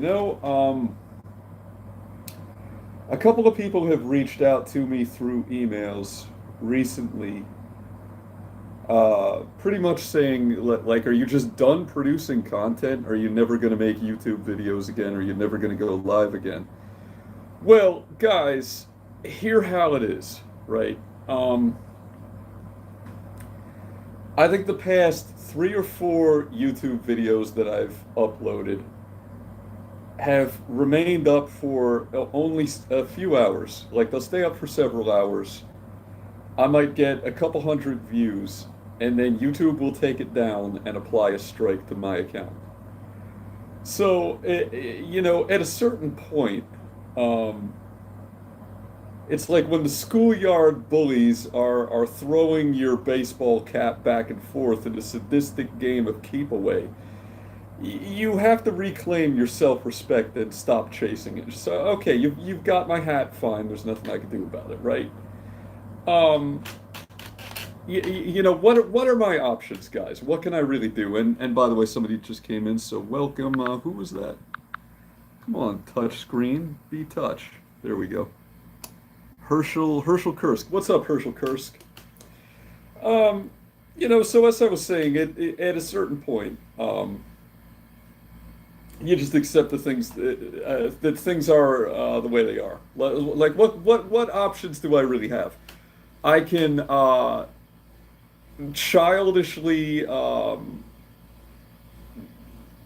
know, a couple of people have reached out to me through emails recently, pretty much saying, like, are you just done producing content? Are you never going to make YouTube videos again? Are you never going to go live again? Well, guys, hear how it is, right? Um, I think the past 3 or 4 YouTube videos that I've uploaded have remained up for only a few hours. Like they'll stay up for several hours. I might get a couple hundred views, and then YouTube will take it down and apply a strike to my account. So, at a certain point, um, it's like when the schoolyard bullies are throwing your baseball cap back and forth in a sadistic game of keep away. You have to reclaim your self-respect and stop chasing it. So, okay, you've got my hat, fine. There's nothing I can do about it, right? Um, what are my options, guys? What can I really do? And by the way, somebody just came in, so welcome. Who was that? Come on, touch screen, be touch. There we go. Herschel Kursk. What's up, Herschel Kursk? Um, so as I was saying, at a certain point, you just accept the things that things are the way they are. Like what options do I really have? I can childishly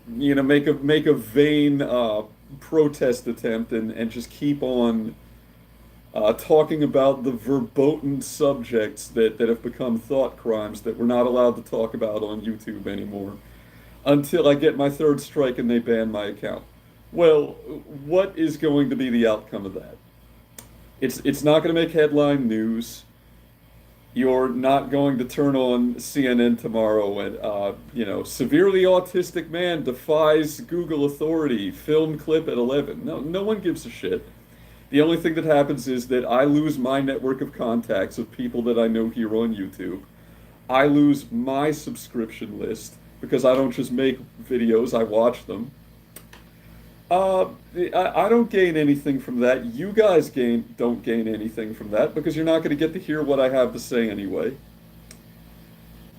make a vain protest attempt and just keep on talking about the verboten subjects that have become thought crimes that we're not allowed to talk about on YouTube anymore until I get my third strike and they ban my account. Well, what is going to be the outcome of that? It's not going to make headline news. You're not going to turn on CNN tomorrow and severely autistic man defies Google authority, film clip at 11. No one gives a shit. The only thing that happens is that I lose my network of contacts of people that I know here on YouTube. I lose my subscription list because I don't just make videos, I watch them. Uh, I don't gain anything from that. You guys don't gain anything from that because you're not going to get to hear what I have to say anyway.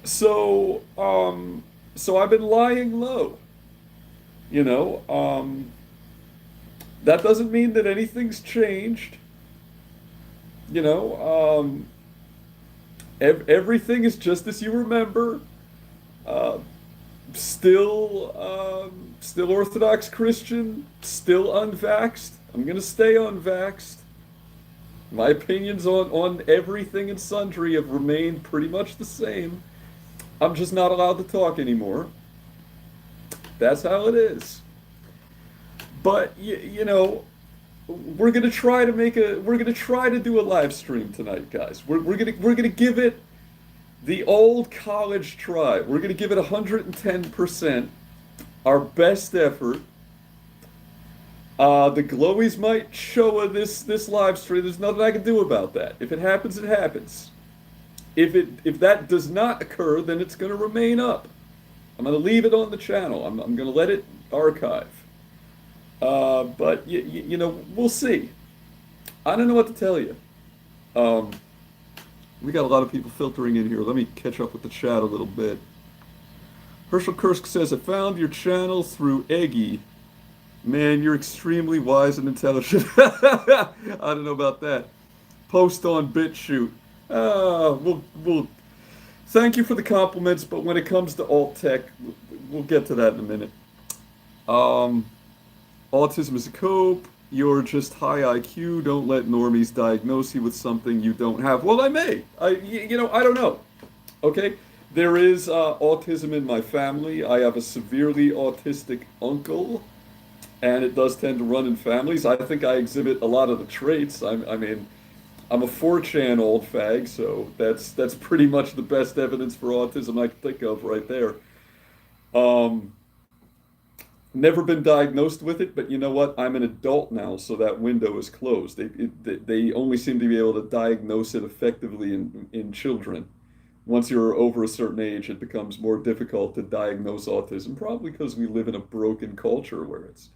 So, so I've been lying low, you know. That doesn't mean that anything's changed, you know. Everything is just as you remember. Uh, still Orthodox Christian, still unvaxxed. I'm gonna stay unvaxxed. My opinions on everything and sundry have remained pretty much the same. I'm just not allowed to talk anymore. That's how it is. But we're gonna try to do a live stream tonight, guys. We're gonna give it the old college try. We're gonna give it 110%, our best effort. The glowies might show this live stream. There's nothing I can do about that. If it happens, it happens. If that does not occur, then it's gonna remain up. I'm gonna leave it on the channel. I'm gonna let it archive. But we'll see. I don't know what to tell you. Um, we got a lot of people filtering in here. Let me catch up with the chat a little bit. Herschel Kursk says, I found your channel through Eggy. Man, you're extremely wise and intelligent. I don't know about that. Post on BitChute. We'll thank you for the compliments, but when it comes to alt tech, we'll get to that in a minute. Autism is a cope. You're just high IQ. Don't let normies diagnose you with something you don't have. Well, I may. I don't know. Okay? There is autism in my family. I have a severely autistic uncle, and it does tend to run in families. I think I exhibit a lot of the traits. I mean, I'm a 4chan old fag, so that's pretty much the best evidence for autism I can think of right there. Um, Never been diagnosed with it, but you know what? I'm an adult now, so that window is closed. They only seem to be able to diagnose it effectively in children. Once you're over a certain age, it becomes more difficult to diagnose autism, probably because we live in a broken culture where it's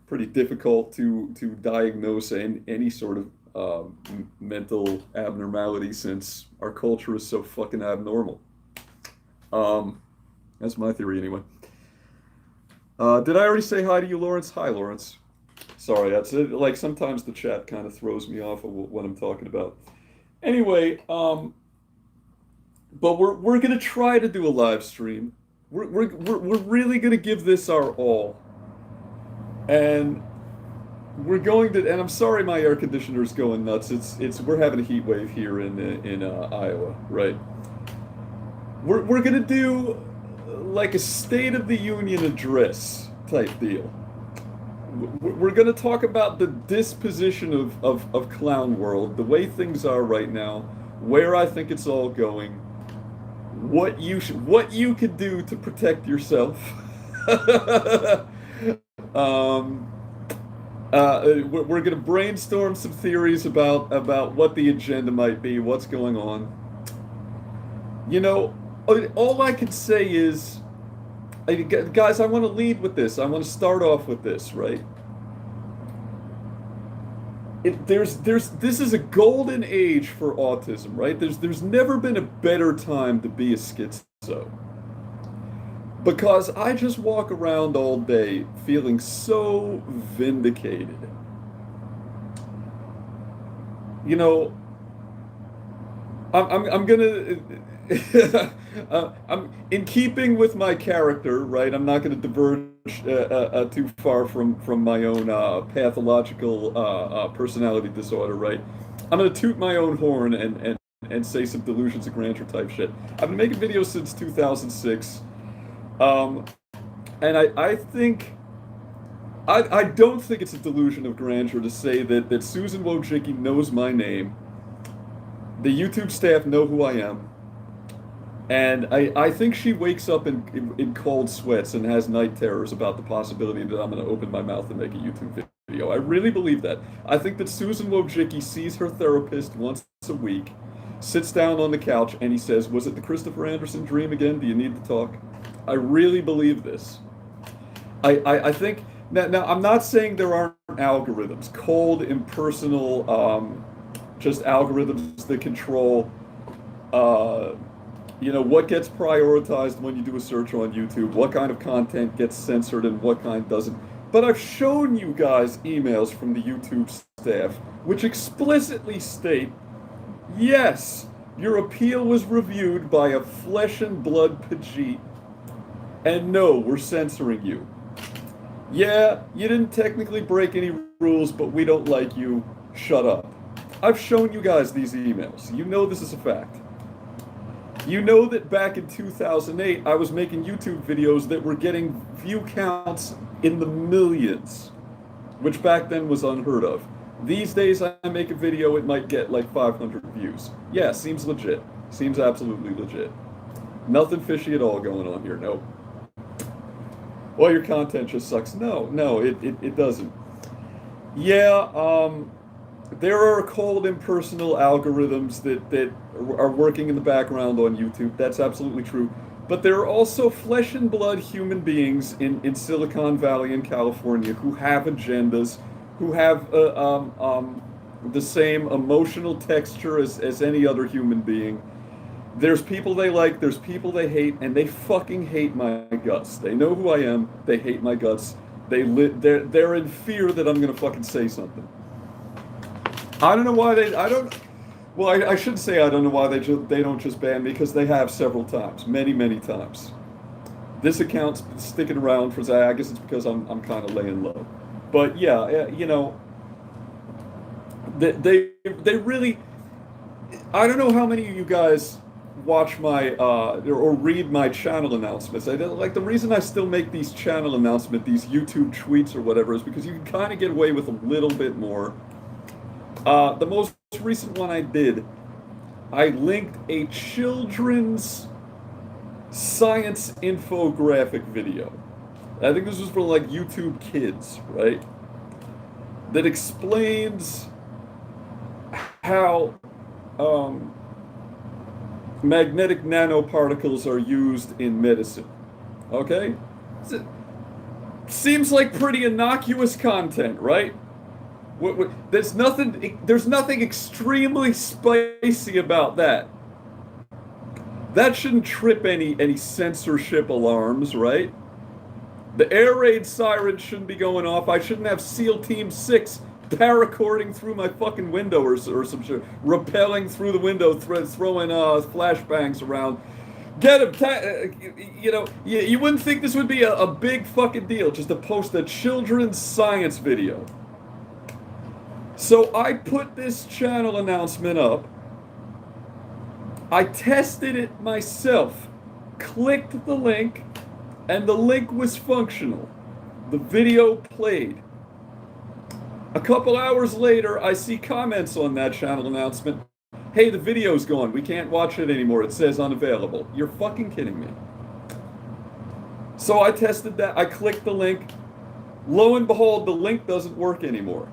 pretty difficult to diagnose any sort of mental abnormality since our culture is so fucking abnormal. Um, that's my theory anyway. Did I already say hi to you, Lawrence? Hi, Lawrence. Sorry, that's it. Like sometimes the chat kind of throws me off of what I'm talking about. Anyway, but we're gonna try to do a live stream. We're really gonna give this our all, and we're going to. And I'm sorry, my air conditioner's going nuts. It's we're having a heat wave here in Iowa, right? We're gonna do like a State of the Union address type deal. We're going to talk about the disposition of Clown World, the way things are right now, where I think it's all going, what you could do to protect yourself. um, we're going to brainstorm some theories about what the agenda might be, what's going on. You know, all I can say is, guys, I want to lead with this. I want to start off with this, right? This is a golden age for autism, right? There's never been a better time to be a schizo. Because I just walk around all day feeling so vindicated. You know, I'm gonna I'm in keeping with my character, right? I'm not gonna diverge too far from my own pathological personality disorder, right? I'm gonna toot my own horn and say some delusions of grandeur type shit. I've been making videos since 2006, um, and I think. I don't think it's a delusion of grandeur to say that Susan Wojcicki knows my name. The YouTube staff know who I am. And I think she wakes up in cold sweats and has night terrors about the possibility that I'm going to open my mouth and make a YouTube video. I really believe that. I think that Susan Wojcicki sees her therapist once a week, sits down on the couch, and he says, "Was it the Christopher Anderson dream again? Do you need to talk?" I really believe this. I think now I'm not saying there aren't algorithms, cold, impersonal, just algorithms that control, what gets prioritized when you do a search on YouTube, what kind of content gets censored and what kind doesn't. But I've shown you guys emails from the YouTube staff which explicitly state, yes, your appeal was reviewed by a flesh and blood Pajit, and no, we're censoring you. Yeah, you didn't technically break any rules, but we don't like you. Shut up. I've shown you guys these emails. You know this is a fact. You know that back in 2008, I was making YouTube videos that were getting view counts in the millions, which back then was unheard of. These days, I make a video, it might get like 500 views. Yeah, seems legit. Seems absolutely legit. Nothing fishy at all going on here, no. Well, your content just sucks. No, it doesn't. Yeah, there are cold, impersonal algorithms that are working in the background on YouTube. That's absolutely true. But there are also flesh and blood human beings in Silicon Valley and California who have agendas, who have the same emotional texture as any other human being. There's people they like, there's people they hate, and they fucking hate my guts. They know who I am, they hate my guts. They're in fear that I'm gonna fucking say something. I don't know why I should say I don't know why they don't just ban me, because they have several times, many times. This account's sticking around for, I guess it's because I'm kind of laying low. But yeah, they really, I don't know how many of you guys watch my or read my channel announcements. The reason I still make these channel announcements, these YouTube tweets or whatever, is because you can kind of get away with a little bit more. The most recent one I did, I linked a children's science infographic video. I think this was for like YouTube Kids, right? That explains how magnetic nanoparticles are used in medicine. Okay? Seems like pretty innocuous content, right? There's nothing extremely spicy about that. That shouldn't trip any censorship alarms, right? The air raid siren shouldn't be going off. I shouldn't have SEAL Team 6 paracording through my fucking window or some shit, rappelling through the window, throwing flashbangs around. Get him! You wouldn't think this would be a big fucking deal just to post a children's science video. So I put this channel announcement up. I tested it myself, clicked the link, and the link was functional. The video played. A couple hours later, I see comments on that channel announcement. Hey, the video's gone. We can't watch it anymore. It says unavailable. You're fucking kidding me. So I tested that. I clicked the link. Lo and behold, the link doesn't work anymore.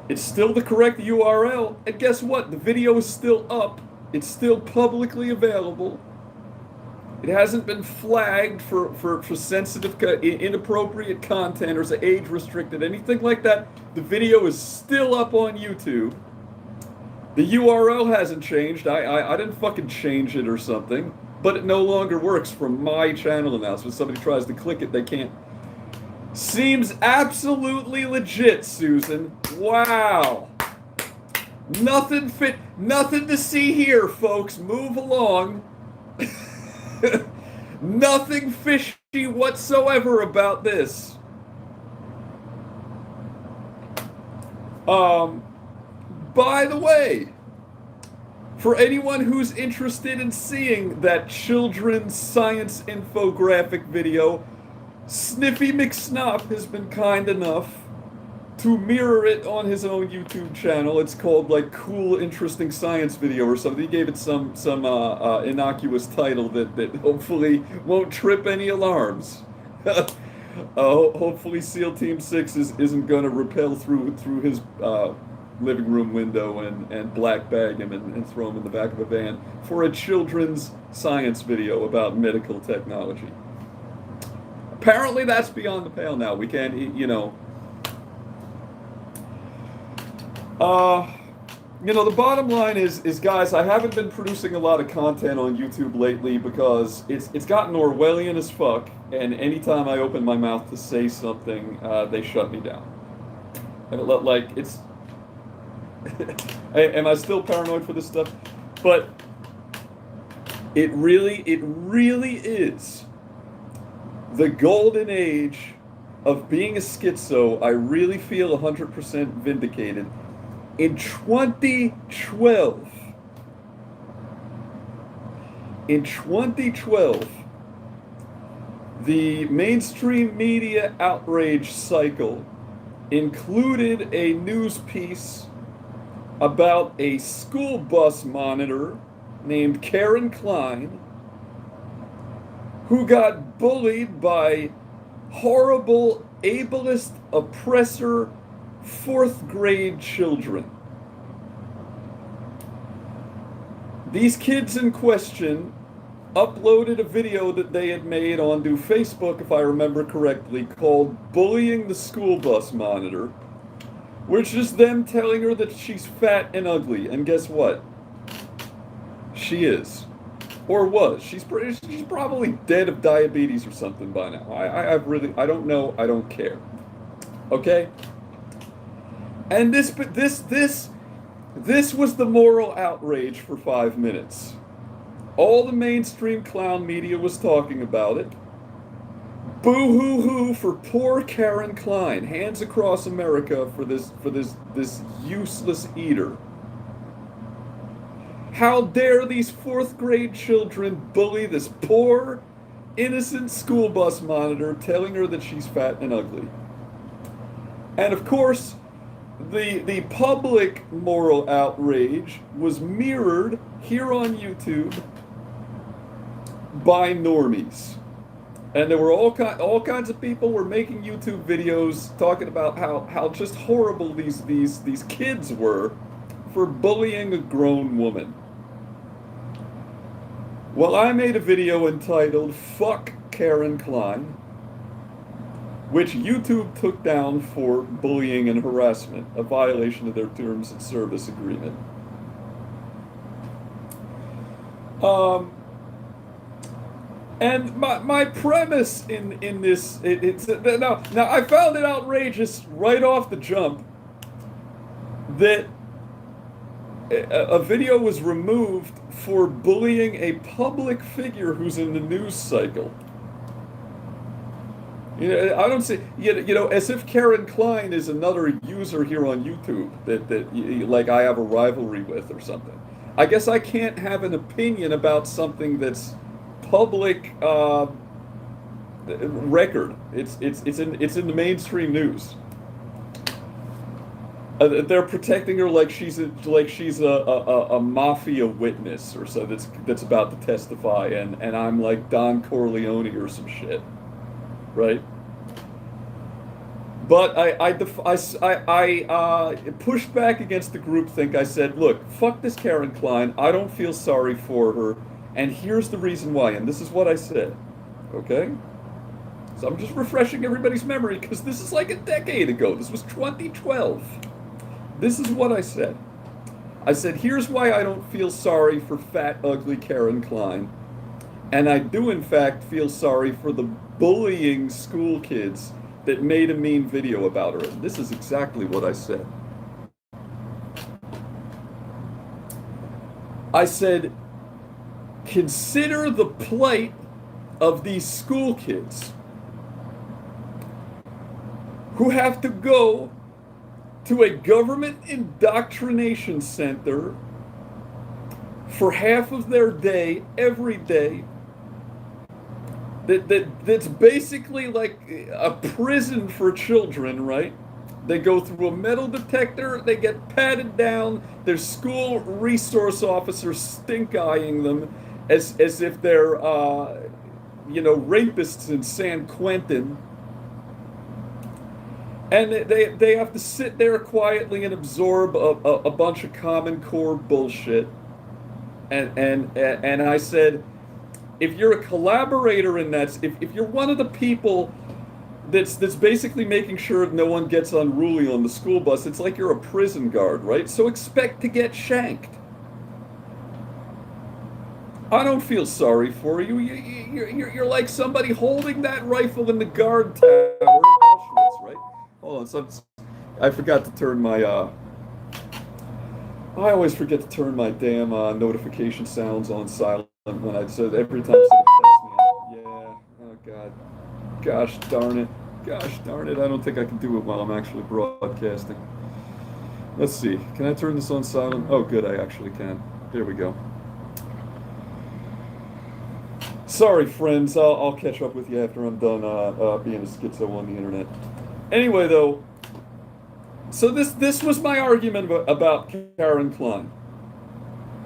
It's still the correct URL. And guess what? The video is still up. It's still publicly available. It hasn't been flagged for sensitive, inappropriate content or age restricted, anything like that. The video is still up on YouTube. The URL hasn't changed. I didn't fucking change it or something. But it no longer works from my channel announcement. Somebody tries to click it, they can't. Seems absolutely legit, Susan. Wow. Nothing to see here, folks. Move along. Nothing fishy whatsoever about this. By the way, for anyone who's interested in seeing that children's science infographic video, Sniffy McSnop has been kind enough to mirror it on his own YouTube channel. It's called like Cool Interesting Science Video or something. He gave it some innocuous title that hopefully won't trip any alarms. Hopefully SEAL Team 6 isn't going to rappel through his living room window and black bag him and throw him in the back of a van for a children's science video about medical technology. Apparently that's beyond the pale now. We can't, the bottom line is guys, I haven't been producing a lot of content on YouTube lately because it's gotten Orwellian as fuck, and anytime I open my mouth to say something, they shut me down. Like, it's... Am I still paranoid for this stuff? But it really is the golden age of being a schizo. I really feel 100% vindicated. In 2012, the mainstream media outrage cycle included a news piece about a school bus monitor named Karen Klein who got bullied by horrible, ableist, oppressor, fourth grade children. These kids in question uploaded a video that they had made onto Facebook, if I remember correctly, called Bullying the School Bus Monitor, which is them telling her that she's fat and ugly. And guess what? She is. Or was. She's probably dead of diabetes or something by now. I don't know. I don't care. Okay? And this was the moral outrage for 5 minutes. All the mainstream clown media was talking about it. Boo-hoo-hoo for poor Karen Klein. Hands across America for this useless eater. How dare these fourth grade children bully this poor, innocent school bus monitor, telling her that she's fat and ugly. And of course, the public moral outrage was mirrored here on YouTube by normies. And there were all kinds of people were making YouTube videos talking about how just horrible these kids were for bullying a grown woman. Well, I made a video entitled Fuck Karen Klein, which YouTube took down for bullying and harassment, a violation of their terms of service agreement. Um, and my premise in this it's now I found it outrageous right off the jump that a video was removed for bullying a public figure who's in the news cycle. You know, I don't see, as if Karen Klein is another user here on YouTube that like I have a rivalry with or something. I guess I can't have an opinion about something that's public record. It's in the mainstream news. They're protecting her like she's a mafia witness or so that's about to testify, and I'm like Don Corleone or some shit, right? But I pushed back against the groupthink. I said, look, fuck this Karen Klein. I don't feel sorry for her, and here's the reason why. And this is what I said, okay? So I'm just refreshing everybody's memory because this is like a decade ago. This was 2012. This is what I said. I said, here's why I don't feel sorry for fat, ugly Karen Klein. And I do, in fact, feel sorry for the bullying school kids that made a mean video about her. And this is exactly what I said. I said, consider the plight of these school kids who have to go to a government indoctrination center for half of their day, every day, that's basically like a prison for children, right? They go through a metal detector, they get patted down, their school resource officers stink-eyeing them as if they're, rapists in San Quentin. And they have to sit there quietly and absorb a bunch of Common Core bullshit. And I said, if you're a collaborator in that, if you're one of the people that's basically making sure no one gets unruly on the school bus, it's like you're a prison guard, right? So expect to get shanked. I don't feel sorry for you. You're like somebody holding that rifle in the guard tower in Auschwitz, right? Hold on, so I forgot to turn my, I always forget to turn my damn notification sounds on silent when so every time somebody texts me, oh God, gosh darn it, I don't think I can do it while I'm actually broadcasting. Let's see, can I turn this on silent? Oh good, I actually can. There we go. Sorry friends, I'll catch up with you after I'm done being a schizo on the internet. Anyway, though, so this was my argument about Karen Klein.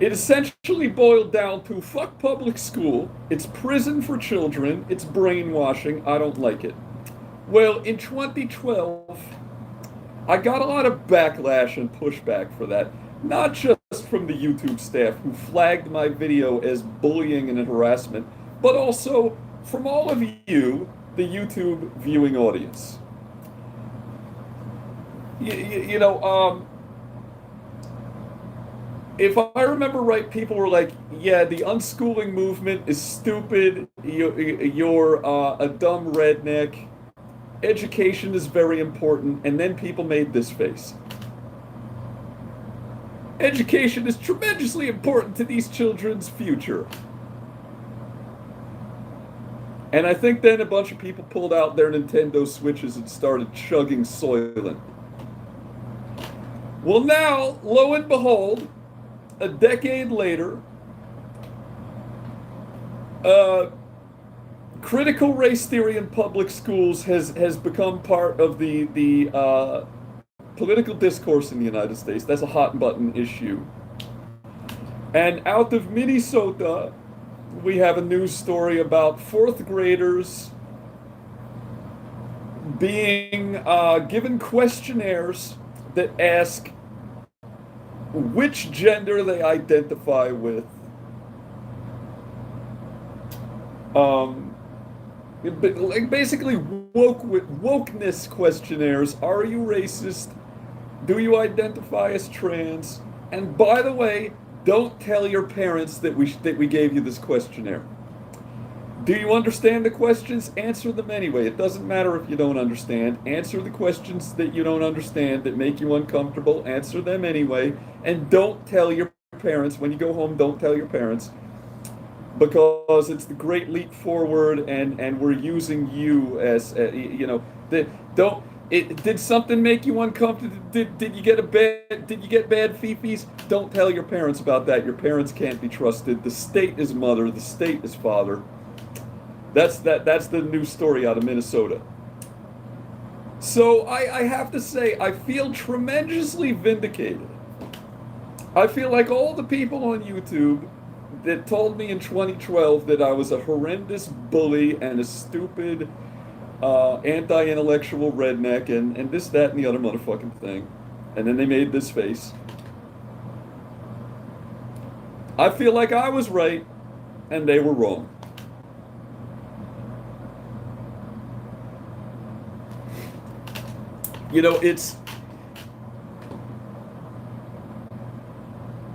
It essentially boiled down to fuck public school, it's prison for children, it's brainwashing, I don't like it. Well, in 2012, I got a lot of backlash and pushback for that, not just from the YouTube staff who flagged my video as bullying and harassment, but also from all of you, the YouTube viewing audience. If I remember right, people were like, yeah, the unschooling movement is stupid, you're a dumb redneck, education is very important, and then people made this face. Education is tremendously important to these children's future. And I think then a bunch of people pulled out their Nintendo Switches and started chugging Soylent. Well, now, lo and behold, a decade later, critical race theory in public schools has become part of the political discourse in the United States. That's a hot button issue. And out of Minnesota, we have a news story about fourth graders being given questionnaires that ask which gender they identify with, But like basically wokeness questionnaires. Are you racist? Do you identify as trans? And by the way, don't tell your parents that we gave you this questionnaire. Do you understand the questions? Answer them anyway. It doesn't matter if you don't understand. Answer the questions that you don't understand that make you uncomfortable. Answer them anyway. And don't tell your parents when you go home. Don't tell your parents because it's the great leap forward, and we're using you as the don't did something make you uncomfortable? Did you get a bad did you get bad fifis? Don't tell your parents about that. Your parents can't be trusted. The state is mother, the state is father. That's the new story out of Minnesota. So I have to say I feel tremendously vindicated. I feel like all the people on YouTube that told me in 2012 that I was a horrendous bully and a stupid anti-intellectual redneck and this, that, and the other motherfucking thing. And then they made this face. I feel like I was right and they were wrong. It's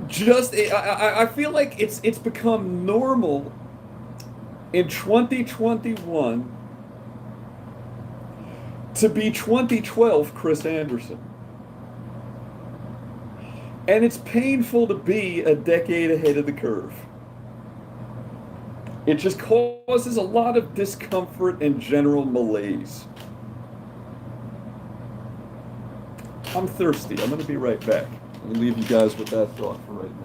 just I feel like it's become normal in 2021 to be 2012 Chris Anderson. And it's painful to be a decade ahead of the curve. It just causes a lot of discomfort and general malaise. I'm thirsty. I'm going to be right back. I'm going to leave you guys with that thought for right now.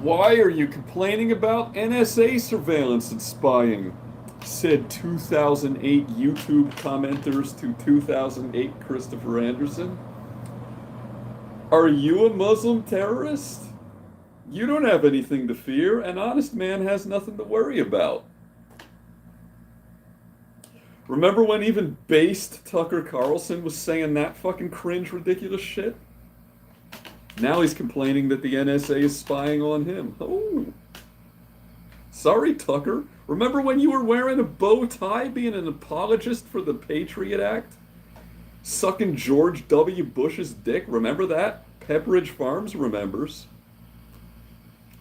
Why are you complaining about NSA surveillance and spying? Said 2008 YouTube commenters to 2008 Christopher Anderson. Are you a Muslim terrorist? You don't have anything to fear. An honest man has nothing to worry about. Remember when even based Tucker Carlson was saying that fucking cringe, ridiculous shit? Now he's complaining that the NSA is spying on him. Oh. Sorry, Tucker. Remember when you were wearing a bow tie being an apologist for the Patriot Act? Sucking George W. Bush's dick? Remember that? Pepperidge Farms remembers.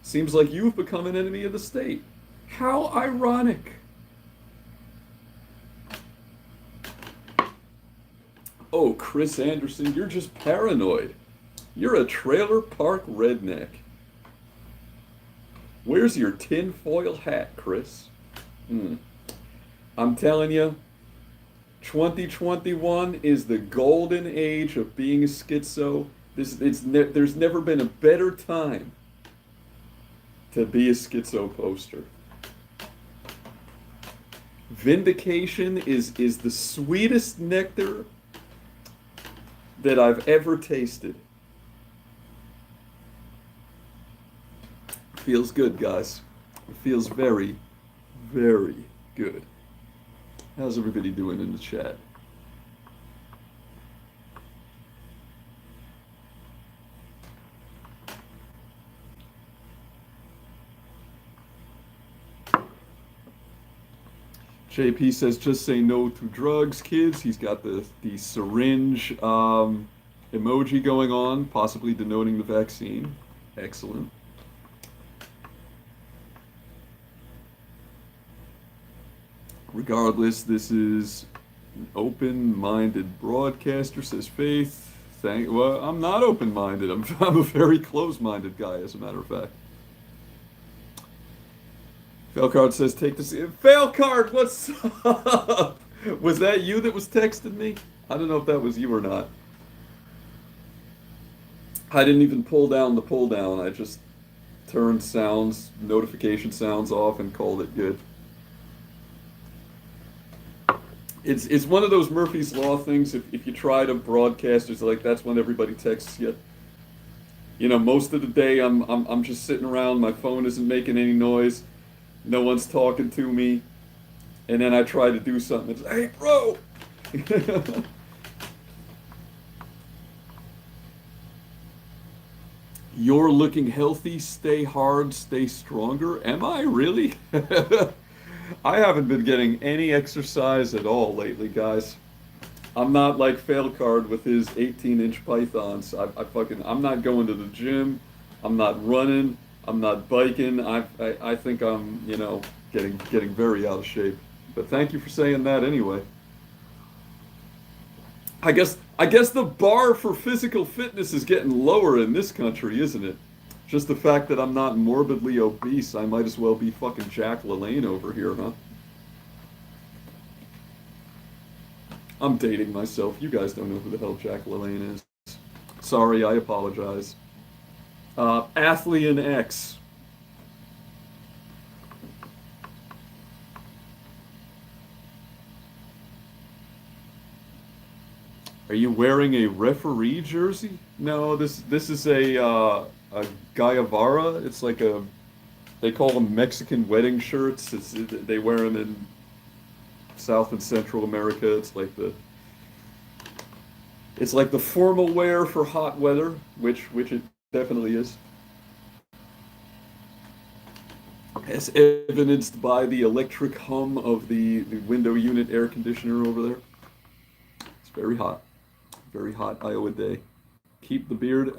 Seems like you've become an enemy of the state. How ironic. Oh, Chris Anderson, you're just paranoid. You're a trailer park redneck. Where's your tinfoil hat, Chris? I'm telling you, 2021 is the golden age of being a schizo. There's never been a better time to be a schizo poster. Vindication is the sweetest nectar that I've ever tasted. Feels good, guys. It feels very, very good. How's everybody doing in the chat? JP says, just say no to drugs, kids. He's got the syringe emoji going on, possibly denoting the vaccine. Excellent. Regardless, this is an open-minded broadcaster, says Faith. Well, I'm not open-minded. I'm a very close-minded guy, as a matter of fact. Failcard says, take this. Failcard, what's up? Was that you that was texting me? I don't know if that was you or not. I didn't even pull down the pull down. I just turned sounds, notification sounds off and called it good. It's one of those Murphy's Law things. If you try to broadcast, it's like that's when everybody texts you. You know, most of the day I'm just sitting around. My phone isn't making any noise. No one's talking to me. And then I try to do something. It's, hey, bro! You're looking healthy, stay hard, stay stronger. Am I really? I haven't been getting any exercise at all lately, guys. I'm not like Failcard with his 18-inch pythons. I'm not going to the gym. I'm not running. I'm not biking. I think I'm, getting very out of shape. But thank you for saying that anyway. I guess the bar for physical fitness is getting lower in this country, isn't it? Just the fact that I'm not morbidly obese, I might as well be fucking Jack LaLanne over here, huh? I'm dating myself. You guys don't know who the hell Jack LaLanne is. Sorry, I apologize. Athlean X. Are you wearing a referee jersey? No, this is a Gayavara. It's like they call them Mexican wedding shirts. They wear them in South and Central America. It's like the formal wear for hot weather, which it definitely is. As evidenced by the electric hum of the window unit air conditioner over there. It's very hot. Very hot Iowa day. Keep the beard.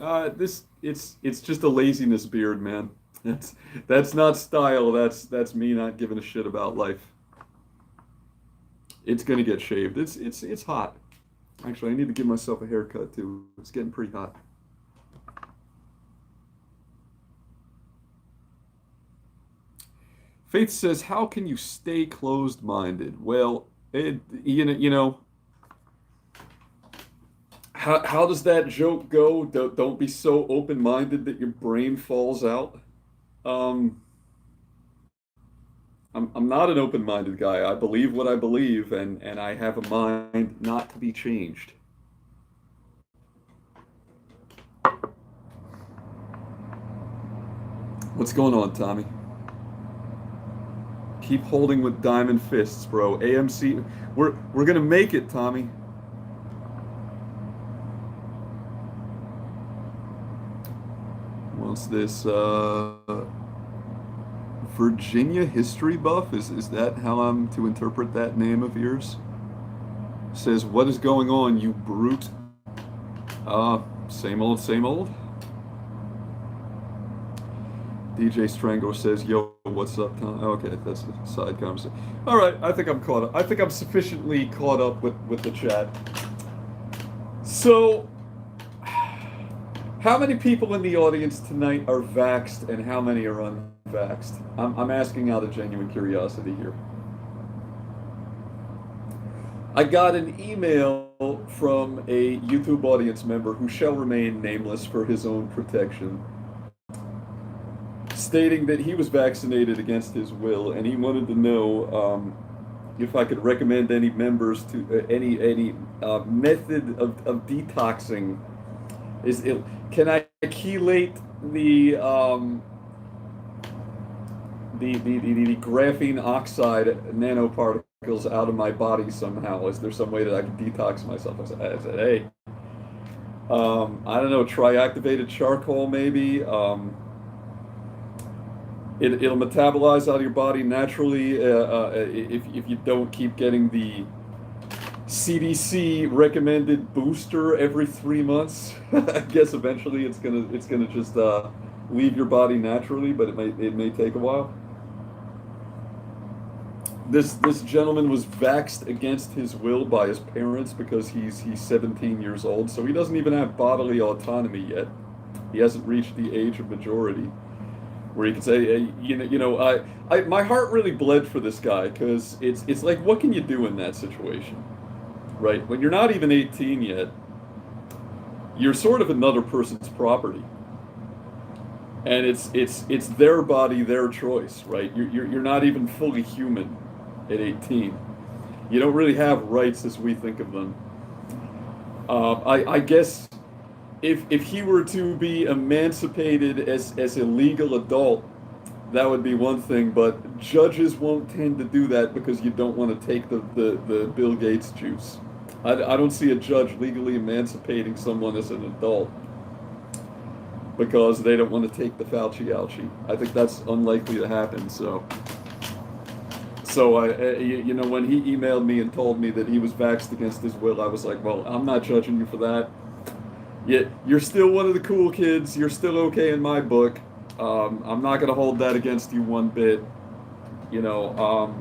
It's just a laziness beard, man. That's not style. That's me not giving a shit about life. It's gonna get shaved. It's hot. Actually, I need to give myself a haircut too. It's getting pretty hot. Faith says, "How can you stay closed-minded?" Well, How does that joke go? Don't be so open-minded that your brain falls out. I'm not an open-minded guy. I believe what I believe, and I have a mind not to be changed. What's going on, Tommy? Keep holding with diamond fists, bro. AMC, we're gonna make it, Tommy. What's this? Virginia history buff? Is that how I'm to interpret that name of yours? Says, what is going on, you brute? Same old, same old. DJ Strangler says, yo, what's up, Tom? Okay, that's a side conversation. All right, I think I'm caught up. I think I'm sufficiently caught up with the chat. So, how many people in the audience tonight are vaxxed and how many are unvaxxed? I'm asking out of genuine curiosity here. I got an email from a YouTube audience member who shall remain nameless for his own protection, stating that he was vaccinated against his will, and he wanted to know if I could recommend any members to any method of detoxing. Can I chelate the graphene oxide nanoparticles out of my body somehow? Is there some way that I can detox myself? I said, hey, I don't know, try activated charcoal maybe. It'll metabolize out of your body naturally if you don't keep getting the CDC recommended booster every 3 months. I guess eventually it's gonna just leave your body naturally, but it may take a while. This gentleman was vaxxed against his will by his parents because he's 17 years old, so he doesn't even have bodily autonomy yet. He hasn't reached the age of majority. where you can say, hey, my heart really bled for this guy because it's like, what can you do in that situation, right? When you're not even 18 yet, you're sort of another person's property, and it's their body, their choice, right? You're not even fully human at 18. You don't really have rights as we think of them. I guess if he were to be emancipated as a legal adult, that would be one thing, but judges won't tend to do that because you don't want to take the Bill Gates juice. I don't see a judge legally emancipating someone as an adult because they don't want to take the Fauci ouchie. I think that's unlikely to happen. So when he emailed me and told me that he was vaxxed against his will, I was like, well, I'm not judging you for that. You're still one of the cool kids. You're still okay in my book. I'm not going to hold that against you one bit. You know,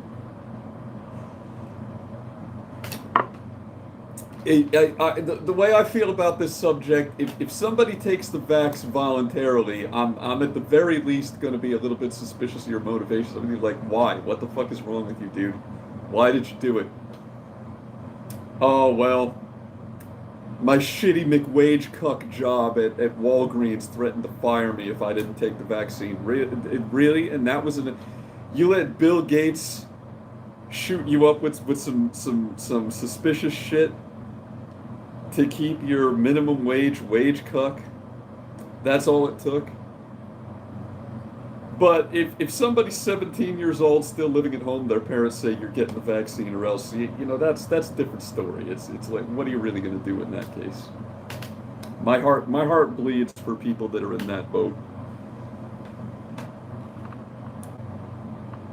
the way I feel about this subject, if somebody takes the vax voluntarily, I'm at the very least going to be a little bit suspicious of your motivations. I'm going to be like, why? What the fuck is wrong with you, dude? Why did you do it? Oh, well, my shitty McWage cuck job at Walgreens threatened to fire me if I didn't take the vaccine. Really? And that was you let Bill Gates shoot you up with some suspicious shit to keep your minimum wage cuck? That's all it took? But if somebody's 17 years old still living at home, their parents say you're getting the vaccine or else, that's a different story. It's like, what are you really going to do in that case? My heart bleeds for people that are in that boat.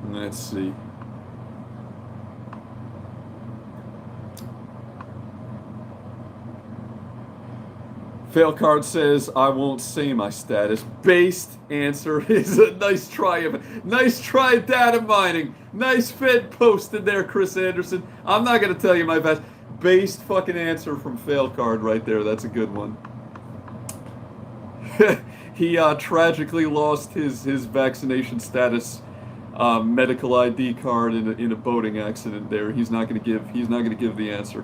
Let's see. Fail card says, I won't say my status. Based answer is a nice try data mining. Nice Fed posted there, Chris Anderson. I'm not going to tell you my best. Based fucking answer from fail card right there. That's a good one. He tragically lost his vaccination status medical ID card in a boating accident there. He's not going to give the answer.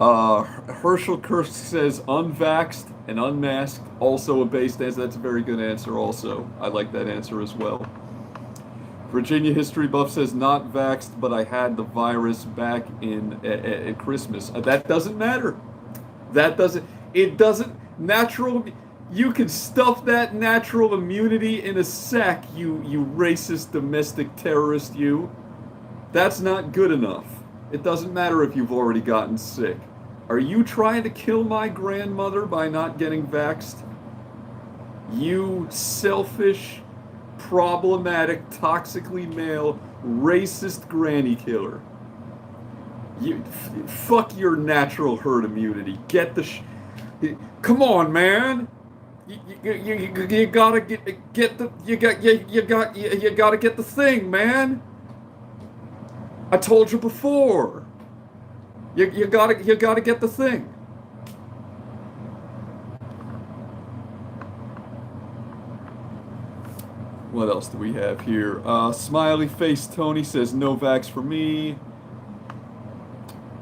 Herschel Kursk says unvaxxed and unmasked, also a based answer. That's a very good answer also. I like that answer as well. Virginia History Buff says not vaxxed, but I had the virus back at Christmas. That doesn't matter. It doesn't, you can stuff that natural immunity in a sack, you racist domestic terrorist, you. That's not good enough. It doesn't matter if you've already gotten sick. Are you trying to kill my grandmother by not getting vaxxed? You selfish, problematic, toxically male, racist granny killer. Fuck your natural herd immunity. Get the come on, man. You gotta get the you gotta get the thing, man. I told you before. You gotta get the thing. What else do we have here? Smiley face Tony says no vax for me.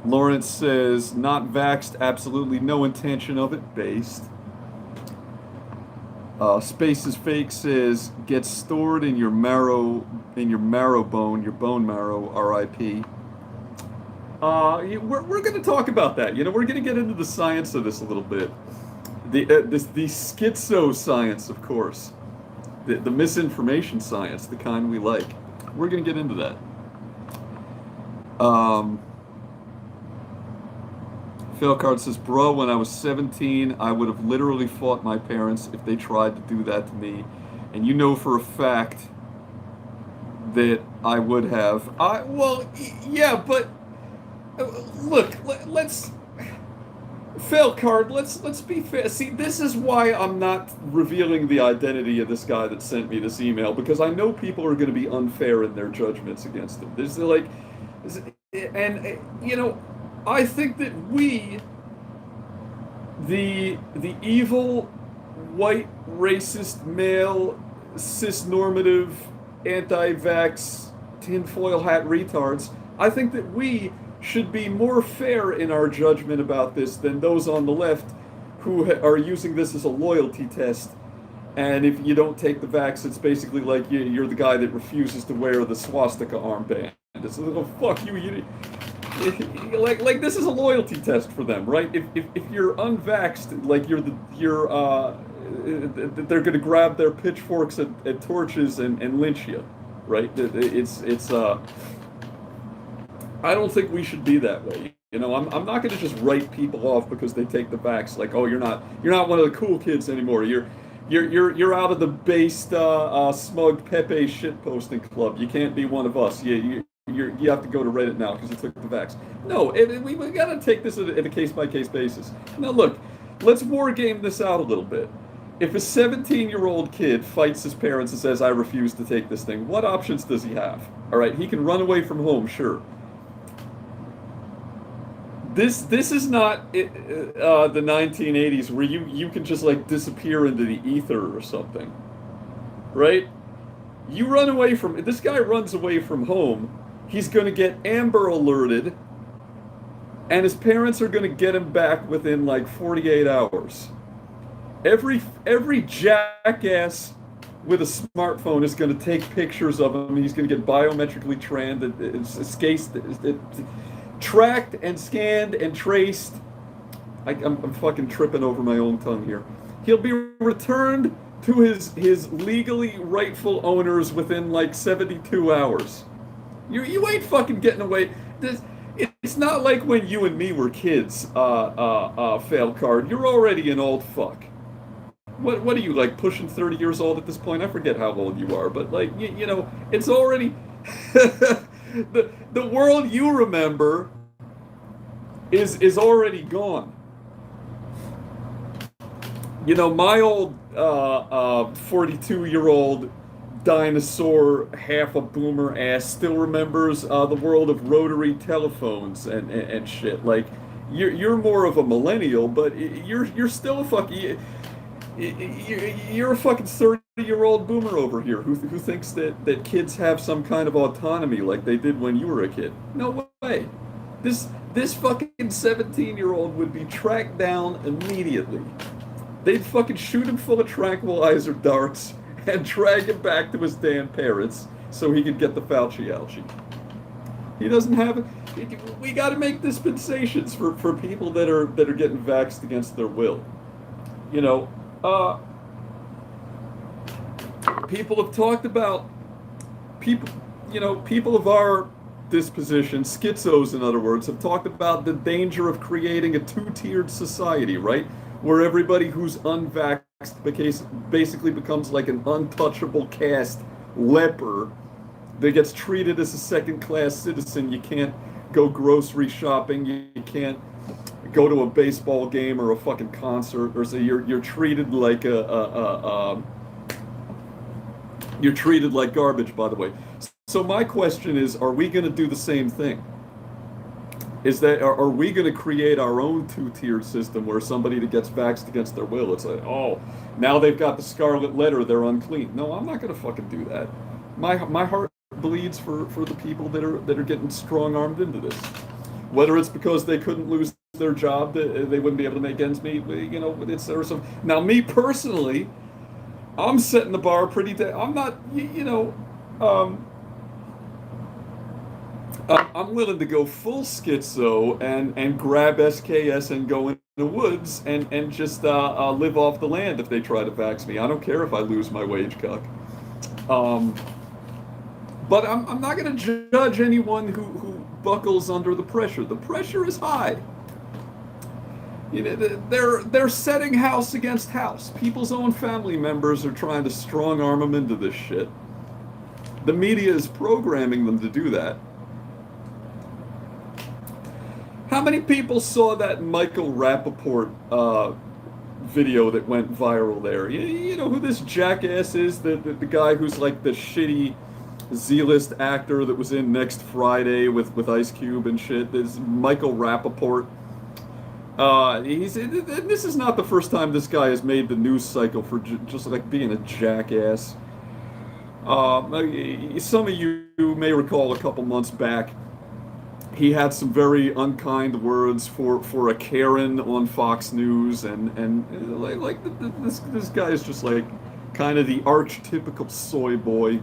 Lawrence says not vaxxed, absolutely no intention of it, based. Space is Fake says gets stored in your marrow bone, your bone marrow, RIP. We're going to talk about that. We're going to get into the science of this a little bit. The schizo science, of course. The misinformation science, the kind we like. We're going to get into that. Failcard says, bro, when I was 17, I would have literally fought my parents if they tried to do that to me. And you know for a fact that I would have. Yeah, but look, let's Failcard, let's be fair. See, this is why I'm not revealing the identity of this guy that sent me this email, because I know people are going to be unfair in their judgments against him. There's I think that we, the evil, white, racist, male, cis-normative, anti-vax, tinfoil hat retards. I think that we should be more fair in our judgment about this than those on the left who are using this as a loyalty test. And if you don't take the vax, it's basically like you're the guy that refuses to wear the swastika armband. It's a little fuck you. Like this is a loyalty test for them, right? If you're unvaxxed, like they're going to grab their pitchforks and torches and lynch you, right? I don't think we should be that way. I'm not going to just write people off because they take the vax. Like, oh, you're not one of the cool kids anymore. You're out of the based smug Pepe shit posting club. You can't be one of us. You have to go to Reddit now because you took the vax. No, we got to take this at a case-by-case basis. Now, look, let's war game this out a little bit. If a 17-year-old kid fights his parents and says, I refuse to take this thing, what options does he have? All right, he can run away from home, sure. This is not the 1980s where you can just like disappear into the ether or something, right? You run away from this guy runs away from home. He's going to get Amber alerted, and his parents are going to get him back within like 48 hours. Every jackass with a smartphone is going to take pictures of him. He's going to get biometrically tracked and scanned and traced. I'm fucking tripping over my own tongue here. He'll be returned to his legally rightful owners within like 72 hours. You ain't fucking getting away. It's not like when you and me were kids, fail card. You're already an old fuck. What are you, like, pushing 30 years old at this point? I forget how old you are, but like it's already the world you remember is already gone. My old 42-year-old dinosaur, half a boomer ass still remembers the world of rotary telephones and shit. Like you're more of a millennial, but you're still a fucking you're a fucking 30-year-old boomer over here who thinks that kids have some kind of autonomy like they did when you were a kid. No way. This fucking 17-year-old would be tracked down immediately. They'd fucking shoot him full of tranquilizer darts and drag him back to his damn parents so he could get the Fauci ouchie. He doesn't have it. We got to make dispensations for people that are getting vaxxed against their will. People have talked about people of our disposition, schizos in other words, have talked about the danger of creating a two-tiered society, right? Where everybody who's unvaxxed basically becomes like an untouchable caste leper that gets treated as a second-class citizen. You can't go grocery shopping. You can't go to a baseball game or a fucking concert, or so you're treated like you're treated like garbage. By the way, so my question is: are we going to do the same thing? Are we going to create our own two-tiered system where somebody that gets vaxxed against their will, it's like, oh, now they've got the scarlet letter, they're unclean? No, I'm not going to fucking do that. My heart bleeds for the people that are getting strong-armed into this. Whether it's because they couldn't lose their job, they wouldn't be able to make ends meet, it's or some. Now, me personally, I'm setting the bar pretty. I'm not, I'm willing to go full schizo and grab SKS and go in the woods and just live off the land if they try to vax me. I don't care if I lose my wage cuck. But I'm not going to judge anyone who buckles under the pressure. The pressure is high. They're setting house against house. People's own family members are trying to strong arm them into this shit. The media is programming them to do that. How many people saw that Michael Rappaport video that went viral there? You know who this jackass is? The guy who's like the shitty Z-list actor that was in Next Friday with Ice Cube and shit. This Michael Rappaport. This is not the first time this guy has made the news cycle for just like being a jackass. Some of you may recall a couple months back, he had some very unkind words for a Karen on Fox News, and this guy is just like kind of the archetypical soy boy,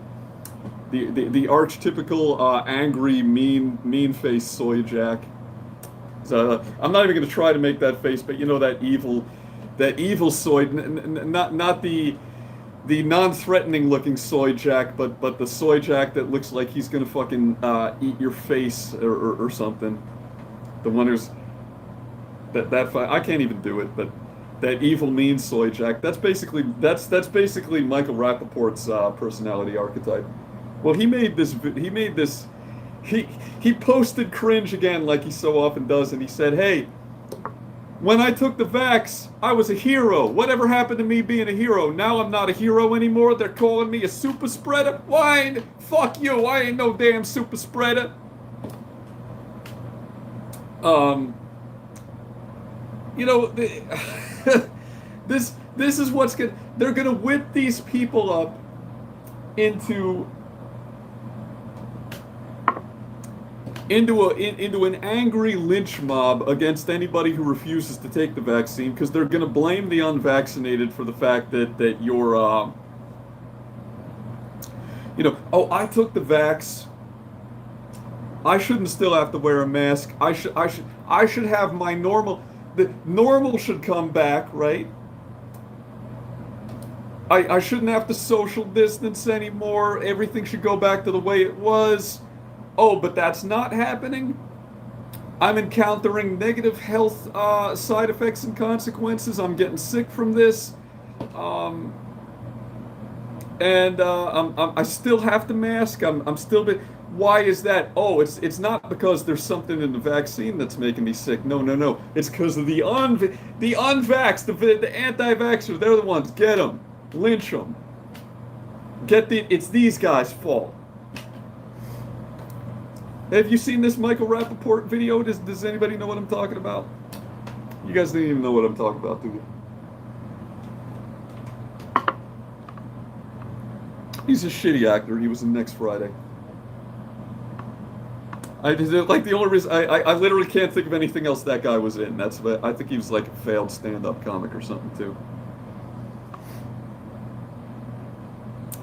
the archetypical angry, mean-faced soy jack. So I'm not even going to try to make that face, but you know that evil soy, not the non-threatening looking soy jack, but the soy jack that looks like he's gonna fucking eat your face or something. The one who's I can't even do it, but that evil mean soy jack. That's basically Michael Rappaport's personality archetype. Well, he posted cringe again like he so often does, and he said, "Hey, when I took the vax, I was a hero. Whatever happened to me being a hero? Now I'm not a hero anymore. They're calling me a super spreader. Why? Fuck you. I ain't no damn super spreader." Um, you know, this is what's good. They're gonna whip these people up into into an angry lynch mob against anybody who refuses to take the vaccine, because they're going to blame the unvaccinated for the fact that you're oh, I took the vax, I shouldn't still have to wear a mask. I should have my normal, the normal should come back, right? I shouldn't have to social distance anymore. Everything should go back to the way it was. Oh, but that's not happening. I'm encountering negative health side effects and consequences. I'm getting sick from this. Um, and I still have to mask. I'm still. Why is that? Oh, it's not because there's something in the vaccine that's making me sick. No, no, no. It's because of the unvaxxed, the anti-vaxxers. They're the ones. Get them, lynch them. It's these guys' fault. Have you seen this Michael Rappaport video? Does anybody know what I'm talking about? You guys didn't even know what I'm talking about, do you? He's a shitty actor. He was in Next Friday. I just like the only reason I literally can't think of anything else that guy was in. I think he was like a failed stand-up comic or something too.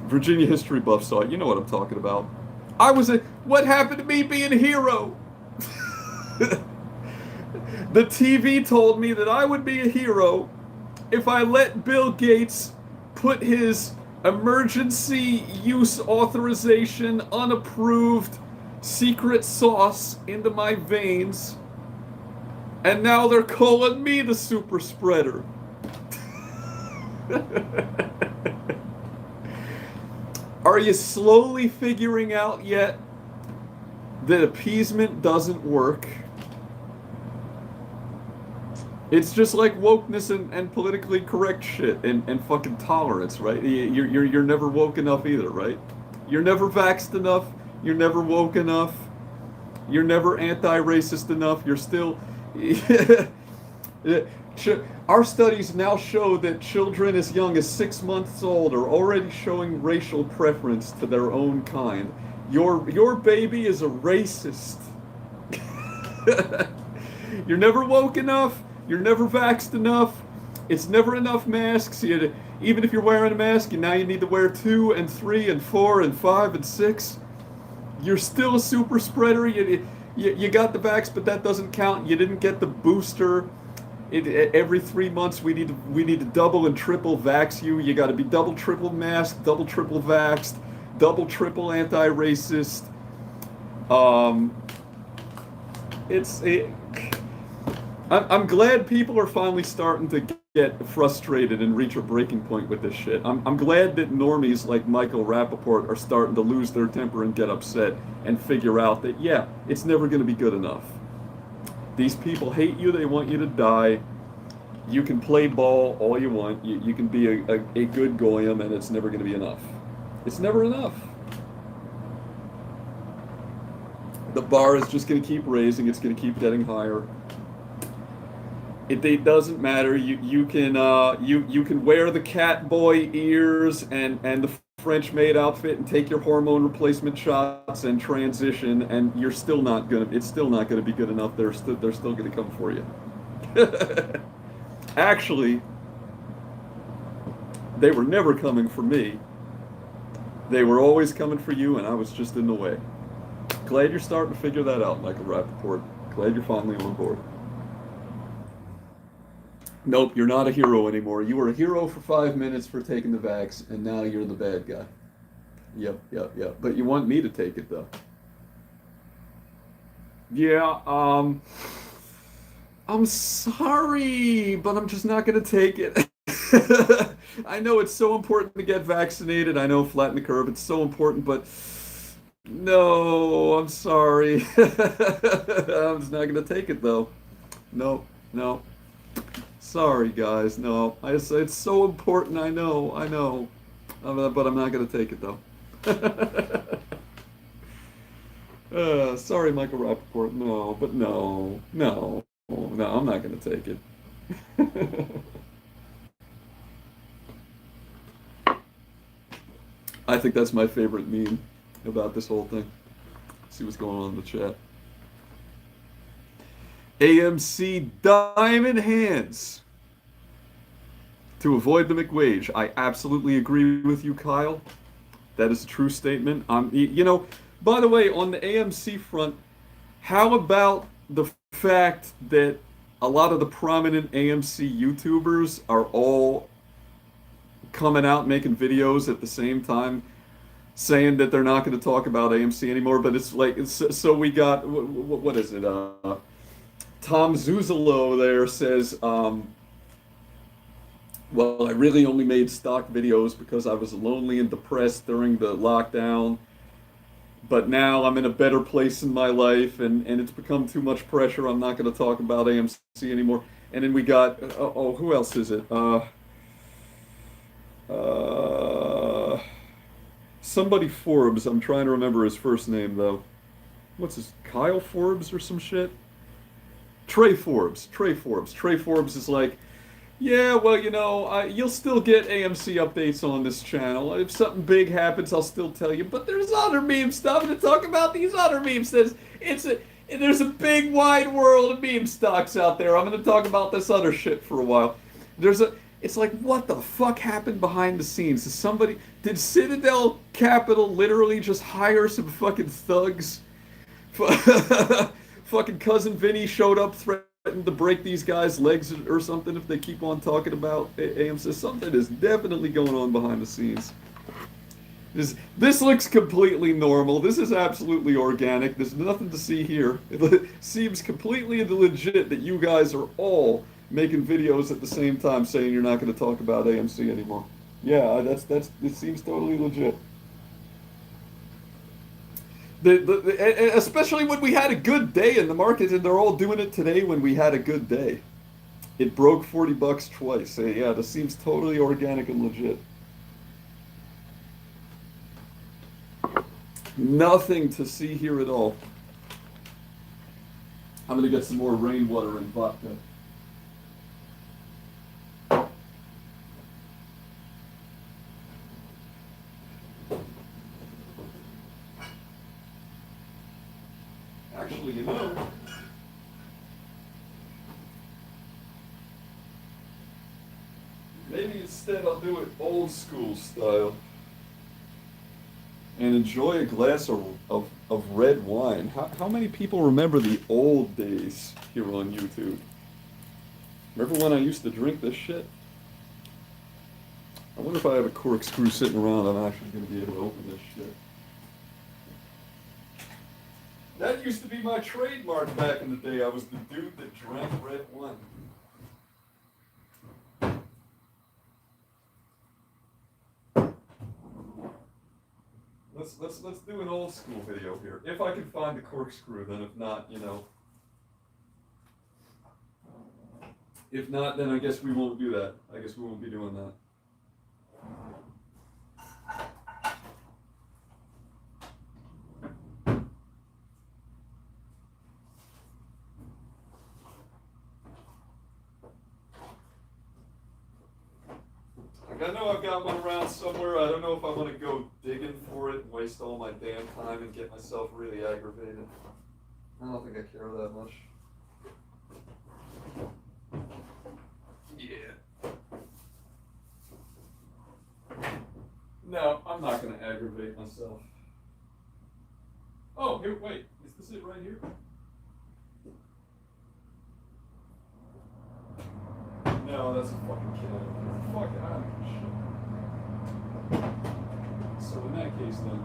Virginia history buff saw it. You know what I'm talking about. What happened to me being a hero? The TV told me that I would be a hero if I let Bill Gates put his emergency use authorization, unapproved secret sauce into my veins. And now they're calling me the super spreader. Are you slowly figuring out yet that appeasement doesn't work? It's just like wokeness and politically correct shit and fucking tolerance, right? You're never woke enough either, right? You're never vaxxed enough. You're never woke enough. You're never anti-racist enough. You're still. Our studies now show that children as young as 6 months old are already showing racial preference to their own kind. Your baby is a racist. You're never woke enough. You're never vaxxed enough. It's never enough masks. Even if you're wearing a mask, now you need to wear 2 and 3 and 4 and 5 and 6. You're still a super spreader. You got the vax, but that doesn't count. You didn't get the booster. Every 3 months we need to double and triple vax you. You got to be double, triple masked, double, triple vaxxed, double, triple anti-racist. It's a. I'm glad people are finally starting to get frustrated and reach a breaking point with this shit. I'm glad that normies like Michael Rappaport are starting to lose their temper and get upset and figure out that, yeah, it's never going to be good enough. These people hate you. They want you to die. You can play ball all you want. You can be a good goyim, and it's never going to be enough. It's never enough. The bar is just going to keep raising. It's going to keep getting higher. It doesn't matter. You can wear the cat boy ears and the French maid outfit and take your hormone replacement shots and transition, and you're still not gonna. It's still not gonna be good enough. They're still gonna come for you. Actually, they were never coming for me. They were always coming for you, and I was just in the way. Glad you're starting to figure that out, Michael Rappaport. Glad you're finally on board. Nope, you're not a hero anymore. You were a hero for 5 minutes for taking the vax, and now you're the bad guy. Yep. But you want me to take it, though. Yeah, I'm sorry, but I'm just not going to take it. I know it's so important to get vaccinated. I know flatten the curve. It's so important, but no, I'm sorry. I'm just not going to take it, though. No, no. Sorry, guys. No, it's so important. I know. But I'm not going to take it, though. Sorry, Michael Rappaport. No, but no, I'm not going to take it. I think that's my favorite meme about this whole thing. Let's see what's going on in the chat. AMC Diamond Hands. To avoid the McWage. I absolutely agree with you, Kyle. That is a true statement. By the way, on the AMC front, how about the fact that a lot of the prominent AMC YouTubers are all coming out making videos at the same time saying that they're not going to talk about AMC anymore, but so we got, what is it? Tom Zuzalo there says, well, I really only made stock videos because I was lonely and depressed during the lockdown. But now I'm in a better place in my life, and it's become too much pressure. I'm not going to talk about AMC anymore. And then we got, who else is it? Somebody Forbes. I'm trying to remember his first name, though. What's his, Kyle Forbes or some shit? Trey Forbes. Trey Forbes is like, yeah, well, you'll still get AMC updates on this channel. If something big happens, I'll still tell you. But there's other meme stuff to talk about. These other memes. There's a big wide world of meme stocks out there. I'm going to talk about this other shit for a while. It's like, what the fuck happened behind the scenes? Did Citadel Capital literally just hire some fucking thugs? Fucking Cousin Vinny showed up, threatened to break these guys' legs or something if they keep on talking about AMC. Something is definitely going on behind the scenes. This looks completely normal. This is absolutely organic. There's nothing to see here. It seems completely legit that you guys are all making videos at the same time saying you're not going to talk about AMC anymore. Yeah, it seems totally legit. Especially when we had a good day in the market, and they're all doing it today when we had a good day. It broke $40 twice. Yeah, this seems totally organic and legit. Nothing to see here at all. I'm gonna get some more rainwater and vodka. Actually, maybe instead I'll do it old school style and enjoy a glass of red wine. How many people remember the old days here on YouTube? Remember when I used to drink this shit? I wonder if I have a corkscrew sitting around, I'm actually going to be able to open this shit. That used to be my trademark back in the day. I was the dude that drank red wine. Let's do an old school video here. If I can find the corkscrew, then if not, If not, then I guess we won't do that. I guess we won't be doing that. Like, I know I've got one around somewhere. I don't know if I want to go digging for it and waste all my damn time and get myself really aggravated. I don't think I care that much. Yeah. No, I'm not going to aggravate myself. Oh, here, wait. Is this it right here? No, that's a fucking kid. Fuck it, I don't give a shit. So in that case, then.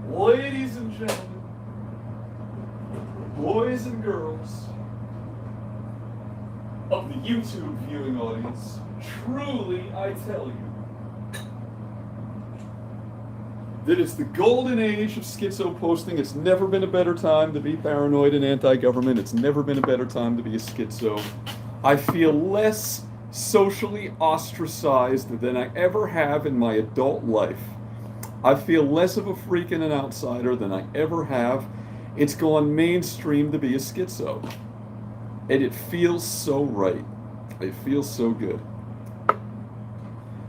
Ladies and gentlemen, boys and girls of the YouTube viewing audience, truly I tell you that it's the golden age of schizo posting. It's never been a better time to be paranoid and anti-government. It's never been a better time to be a schizo. I feel less socially ostracized than I ever have in my adult life. I feel less of a freak and an outsider than I ever have. It's gone mainstream to be a schizo. And it feels so right. It feels so good.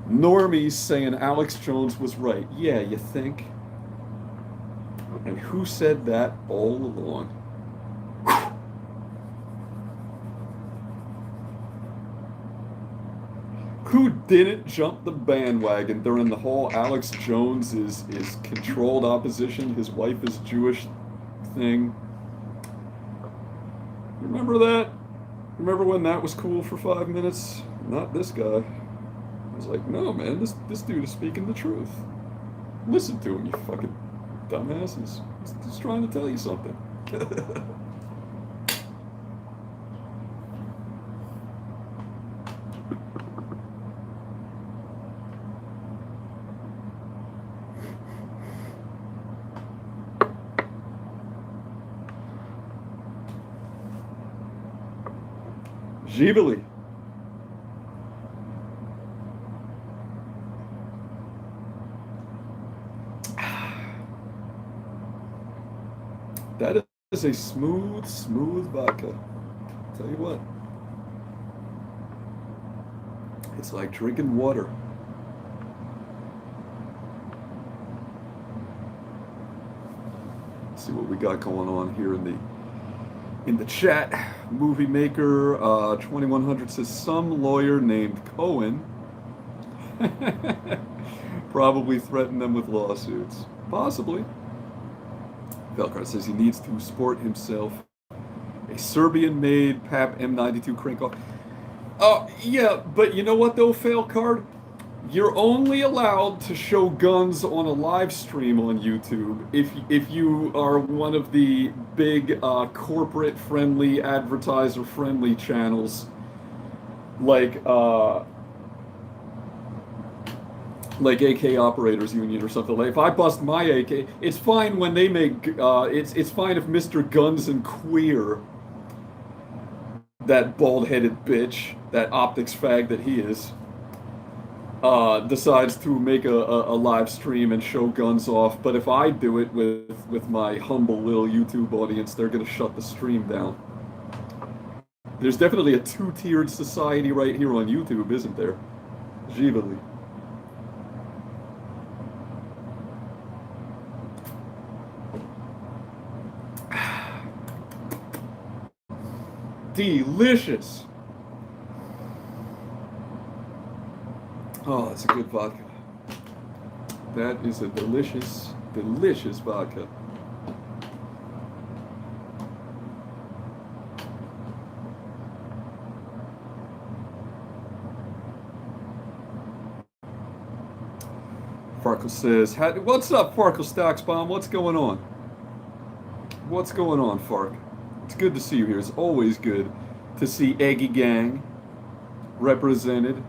Normies saying Alex Jones was right. Yeah, you think? And who said that all along? Who didn't jump the bandwagon during the whole Alex Jones is controlled opposition, his wife is Jewish thing? Remember that? Remember when that was cool for 5 minutes? Not this guy. I was like, no, man, this dude is speaking the truth. Listen to him, you fucking dumbasses. He's trying to tell you something. Ghibli. That is a smooth, smooth vodka. Tell you what. It's like drinking water. Let's see what we got going on here in the chat. Movie Maker 2100 says some lawyer named Cohen probably threatened them with lawsuits. Possibly. Velcro says he needs to sport himself a Serbian-made PAP M92 crank-off. Oh, yeah, but you know what though, Failcard? You're only allowed to show guns on a live stream on YouTube if you are one of the big corporate-friendly, advertiser-friendly channels, like AK Operators Union or something. Like if I bust my AK, it's fine when they make it's fine if Mr. Guns and Queer, that bald-headed bitch, that optics fag that he is, decides to make a live stream and show guns off. But if I do it with my humble little YouTube audience, they're gonna shut the stream down. There's definitely a two-tiered society right here on YouTube, isn't there? Ghibli. Delicious. Oh, that's a good vodka. That is a delicious, delicious vodka. Farkle says, what's up, Farkle Stocksbomb? What's going on? What's going on, Fark? It's good to see you here. It's always good to see Eggy Gang represented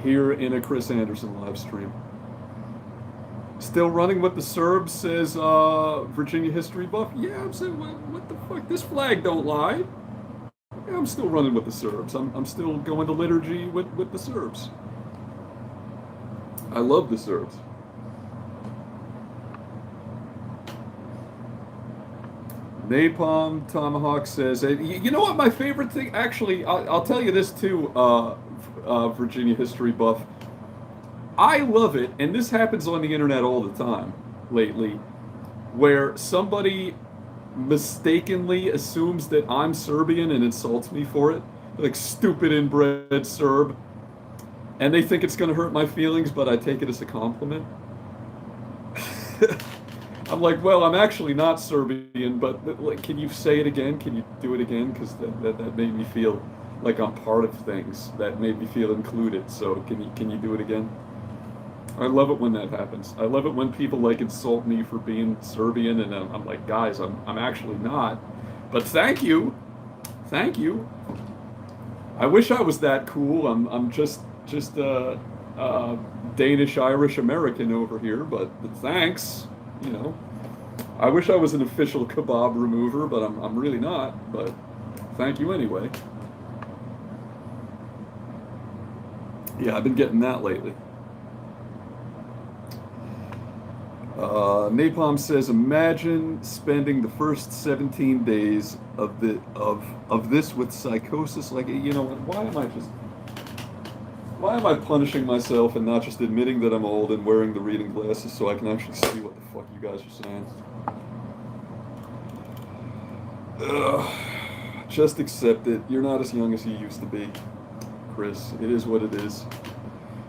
here in a Chris Anderson live stream. Still running with the Serbs, says Virginia History Buff. Yeah, I'm saying, what the fuck? This flag don't lie. Yeah, I'm still running with the Serbs. I'm still going to liturgy with the Serbs. I love the Serbs. Napalm Tomahawk says, you know what my favorite thing, actually, I'll tell you this too, Virginia history buff. I love it, and this happens on the internet all the time lately, where somebody mistakenly assumes that I'm Serbian and insults me for it, like stupid inbred Serb, and they think it's going to hurt my feelings, but I take it as a compliment. I'm like, well, I'm actually not Serbian, but like, can you say it again? Can you do it again? Because that made me feel like I'm part of things. That made me feel included. So can you do it again? I love it when that happens. I love it when people like insult me for being Serbian, and I'm like, guys, I'm actually not. But thank you. I wish I was that cool. I'm just Danish Irish American over here, but thanks. You know, I wish I was an official kebab remover, but I'm really not. But thank you anyway. Yeah, I've been getting that lately. Napalm says, "Imagine spending the first 17 days of this with psychosis. Like, you know, why am I punishing myself and not just admitting that I'm old and wearing the reading glasses so I can actually see what the fuck you guys are saying? Ugh. Just accept it. You're not as young as you used to be, Chris. It is what it is.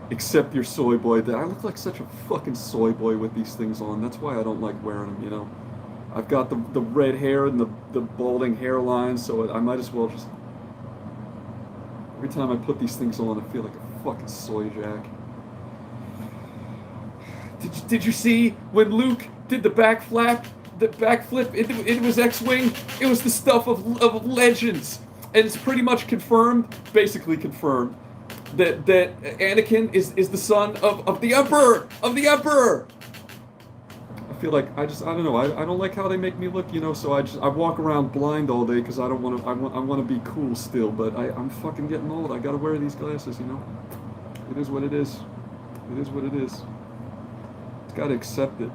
Accept your soy boy. I look like such a fucking soy boy with these things on. That's why I don't like wearing them, you know. I've got the red hair and the balding hairline, so I might as well just... Every time I put these things on, I feel like a fucking soy jack. Did you see when Luke did the backflip into his X-wing? It was the stuff of legends, and it's pretty much confirmed, basically confirmed, that Anakin is the son of the Emperor I feel like I don't know. I don't like how they make me look, you know. So I walk around blind all day because I don't want to. I want to be cool still, but I'm fucking getting old. I gotta wear these glasses, you know. It is what it is. It is what it is. It's got to accept it.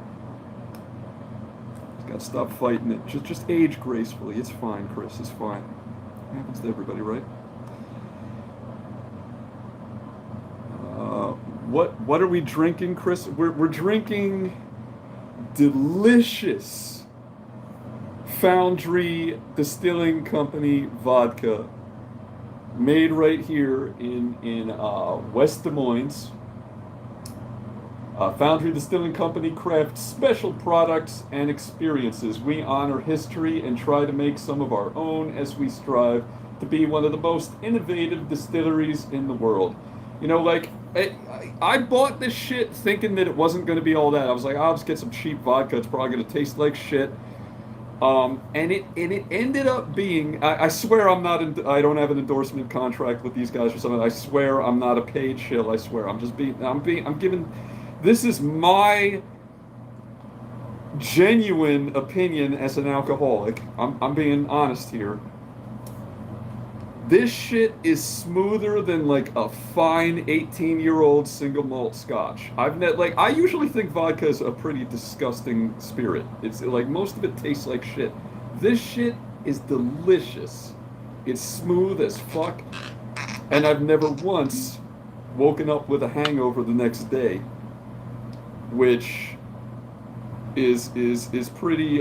It's got to stop fighting it. Just age gracefully. It's fine, Chris. It's fine. It happens to everybody, right? What are we drinking, Chris? We're drinking delicious Foundry Distilling Company vodka, made right here in West Des Moines. Foundry Distilling Company crafts special products and experiences. We honor history and try to make some of our own as we strive to be one of the most innovative distilleries in the world. You know, like, I bought this shit thinking that it wasn't going to be all that. I was like, I'll just get some cheap vodka. It's probably going to taste like shit. And it ended up being. I swear I'm not. I don't have an endorsement contract with these guys or something. I swear I'm not a paid shill. I swear I'm just being. I'm giving. This is my genuine opinion as an alcoholic. I'm being honest here. This shit is smoother than like a fine 18-year-old single malt scotch. I usually think vodka is a pretty disgusting spirit. It's like most of it tastes like shit. This shit is delicious. It's smooth as fuck. And I've never once woken up with a hangover the next day, which is pretty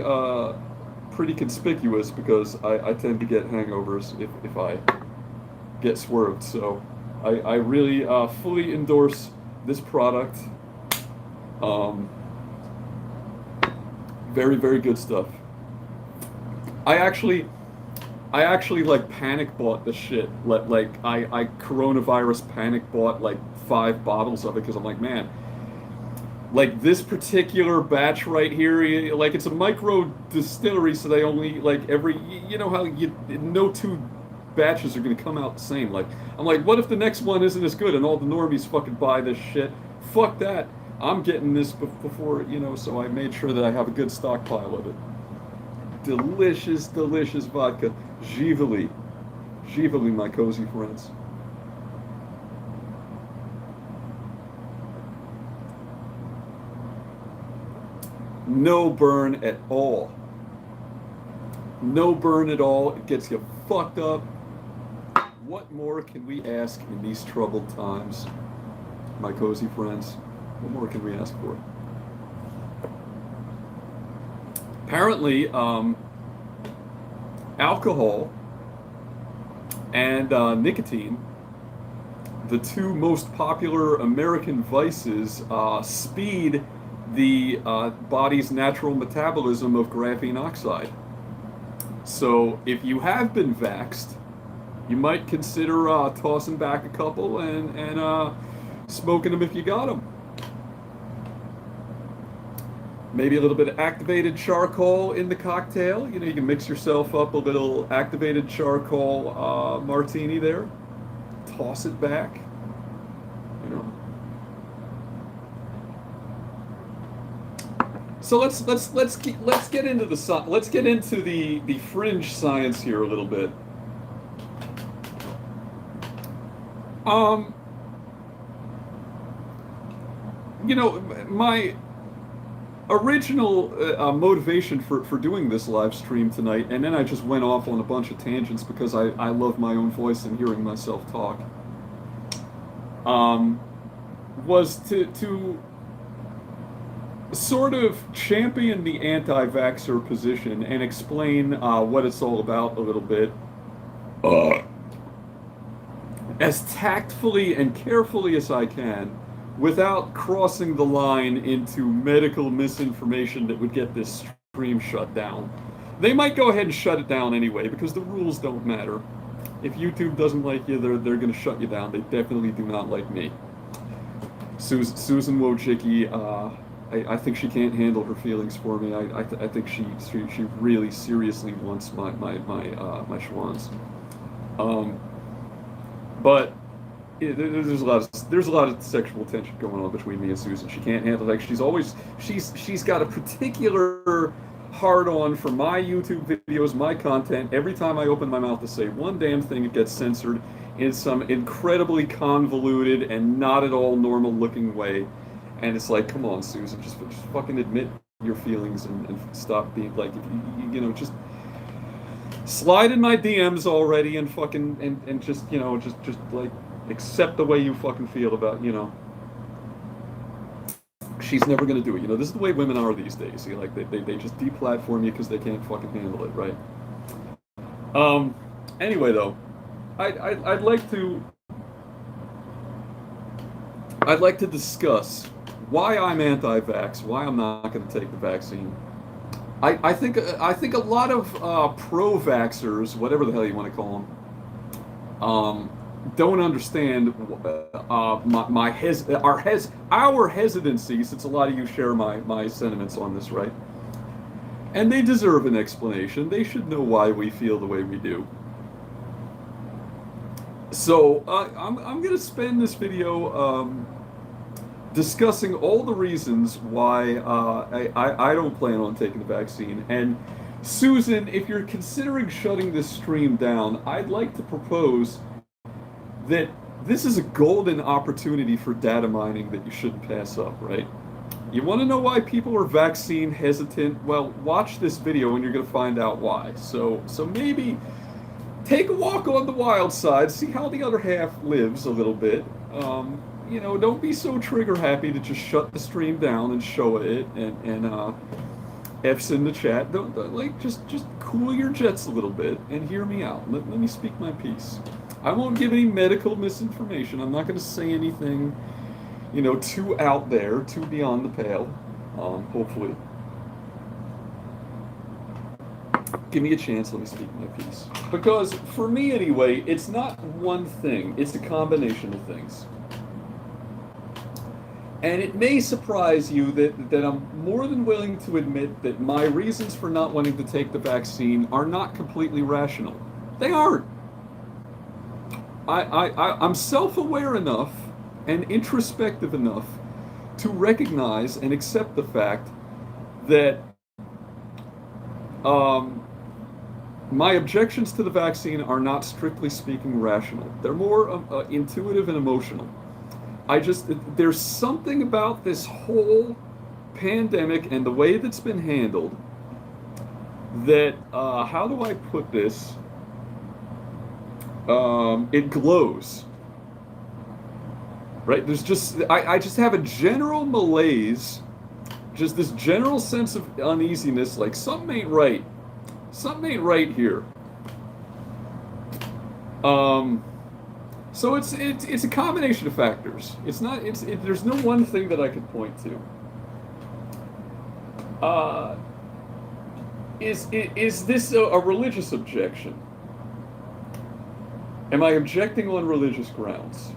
conspicuous because I tend to get hangovers if I get swerved. So I really fully endorse this product. Very, very good stuff. I actually like panic bought the shit. I coronavirus panic bought like 5 bottles of it because I'm like, man, like this particular batch right here, like it's a micro distillery, so they only like you know how no 2 batches are gonna come out the same. Like I'm like, what if the next one isn't as good and all the normies fucking buy this shit? Fuck that. I'm getting this before, you know, so I made sure that I have a good stockpile of it. Delicious, delicious vodka. Givali. Givali, my cozy friends. No burn at all. No burn at all. It gets you fucked up. What more can we ask in these troubled times, my cozy friends? What more can we ask for? Apparently, alcohol and nicotine, the two most popular American vices, speed the body's natural metabolism of graphene oxide. So if you have been vaxxed, you might consider tossing back a couple and smoking them if you got them. Maybe a little bit of activated charcoal in the cocktail. You know, you can mix yourself up a little activated charcoal martini there. Toss it back. You know. So let's get into the fringe science here a little bit. You know, my original motivation for doing this live stream tonight, and then I just went off on a bunch of tangents because I love my own voice and hearing myself talk, was to sort of champion the anti-vaxxer position and explain what it's all about a little bit, as tactfully and carefully as I can, without crossing the line into medical misinformation that would get this stream shut down. They might go ahead and shut it down anyway, because the rules don't matter. If YouTube doesn't like you, they're going to shut you down. They definitely do not like me. Susan Wojcicki, I think she can't handle her feelings for me. I think she really seriously wants my schwans. But there's a lot of sexual tension going on between me and Susan. She can't handle it. She's got a particular hard on for my YouTube videos, my content. Every time I open my mouth to say one damn thing, it gets censored in some incredibly convoluted and not at all normal looking way. And it's like, come on, Susan, just fucking admit your feelings and stop being like, you know, just slide in my DMs already and fucking and just, you know, just like accept the way you fucking feel about, you know. She's never gonna do it. You know, this is the way women are these days. You know, like they just deplatform you because they can't fucking handle it, right? Anyway, though, I'd like to discuss why I'm anti-vax, why I'm not going to take the vaccine. I think a lot of pro-vaxxers, whatever the hell you want to call them, don't understand our hesitancy, since a lot of you share my sentiments on this, right? And they deserve an explanation. They should know why we feel the way we do. So I'm going to spend this video discussing all the reasons why I don't plan on taking the vaccine. And Susan, if you're considering shutting this stream down, I'd like to propose that this is a golden opportunity for data mining that you shouldn't pass up, right? You want to know why people are vaccine hesitant? Well, watch this video and you're going to find out why. So maybe take a walk on the wild side, see how the other half lives a little bit. You know, don't be so trigger happy to just shut the stream down and show it and F's in the chat. Don't like just cool your jets a little bit and hear me out. Let me speak my piece. I won't give any medical misinformation. I'm not going to say anything, you know, too out there, too beyond the pale. Hopefully. Give me a chance, let me speak my piece. Because for me anyway, it's not one thing, it's a combination of things. And it may surprise you that I'm more than willing to admit that my reasons for not wanting to take the vaccine are not completely rational. They aren't. I'm self-aware enough and introspective enough to recognize and accept the fact that My objections to the vaccine are not strictly speaking rational. They're more intuitive and emotional. There's something about this whole pandemic and the way that's been handled that, how do I put this? It glows, right? I just have a general malaise, just this general sense of uneasiness, like something ain't right. Something ain't right here. Um, so it's a combination of factors. It's not it's it, There's no one thing that I could point to. Uh, is this a religious objection? Am I objecting on religious grounds?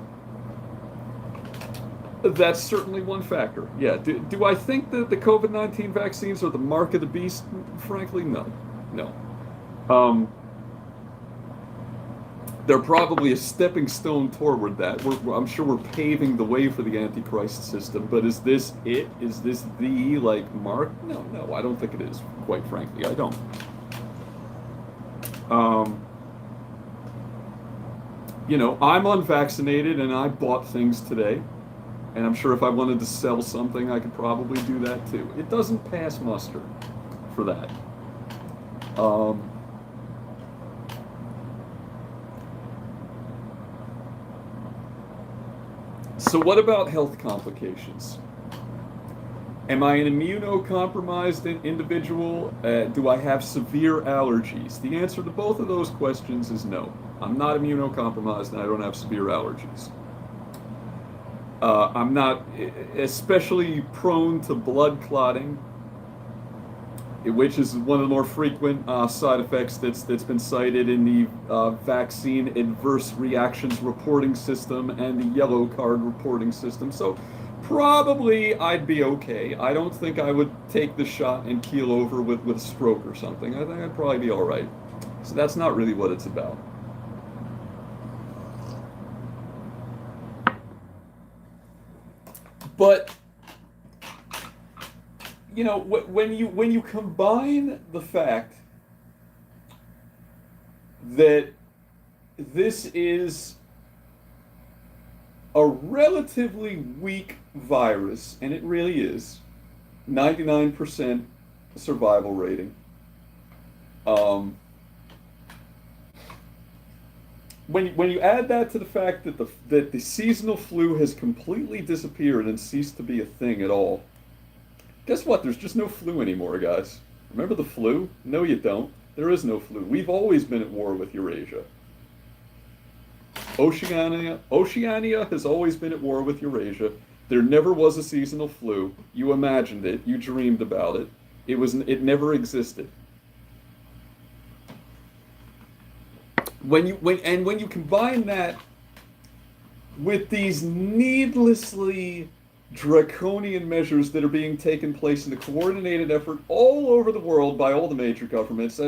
That's certainly one factor. Yeah. Do I think that the COVID-19 vaccines are the mark of the beast? Frankly, no. No. Um, they're probably a stepping stone toward that. I'm sure we're paving the way for the Antichrist system, but is this it? Is this the, like, mark? No, no, I don't think it is, quite frankly. I don't. Um, I'm unvaccinated and I bought things today. And I'm sure if I wanted to sell something, I could probably do that too. It doesn't pass muster for that. Um, so what about health complications? Am I an immunocompromised individual? Do I have severe allergies? The answer to both of those questions is no. I'm not immunocompromised and I don't have severe allergies. I'm not especially prone to blood clotting, which is one of the more frequent side effects that's been cited in the vaccine adverse reactions reporting system and the yellow card reporting system. So probably I'd be okay. I don't think I would take the shot and keel over with a stroke or something. I think I'd probably be all right. So that's not really what it's about. But when you combine the fact that this is a relatively weak virus, and it really is, 99% survival rating. When you add that to the fact that the seasonal flu has completely disappeared and ceased to be a thing at all, guess what? There's just no flu anymore, guys. Remember the flu? No, you don't. There is no flu. We've always been at war with Eurasia. Oceania has always been at war with Eurasia. There never was a seasonal flu. You imagined it. You dreamed about it. It never existed. When you combine that with these needlessly draconian measures that are being taken place in a coordinated effort all over the world by all the major governments,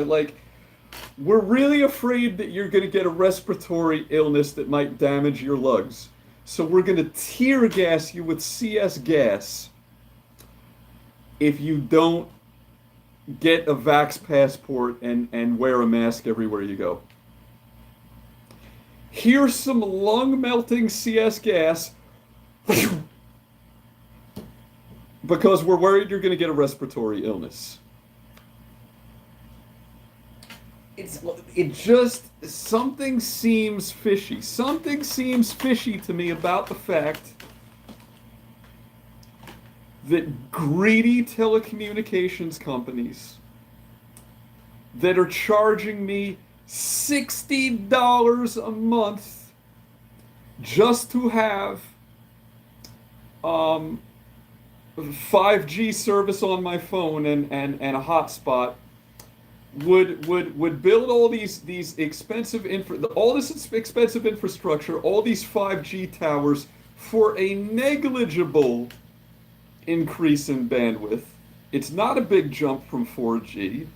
we're really afraid that you're going to get a respiratory illness that might damage your lungs. So we're going to tear gas you with CS gas if you don't get a vax passport and wear a mask everywhere you go. Here's some lung-melting CS gas because we're worried you're going to get a respiratory illness. Something seems fishy. Something seems fishy to me about the fact that greedy telecommunications companies that are charging me $60 a month just to have 5G service on my phone and a hotspot would build all these expensive all this expensive infrastructure, all these 5G towers for a negligible increase in bandwidth. It's not a big jump from 4G.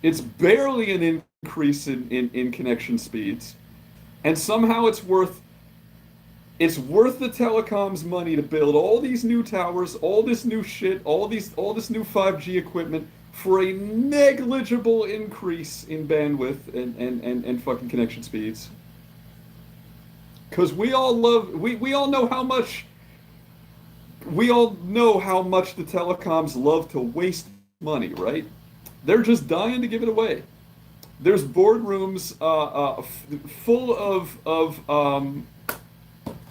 It's barely an increase in connection speeds. And somehow it's worth the telecom's money to build all these new towers, all this new shit, all this new 5G equipment for a negligible increase in bandwidth and fucking connection speeds. Because we all know how much the telecoms love to waste money, right? They're just dying to give it away. There's boardrooms full of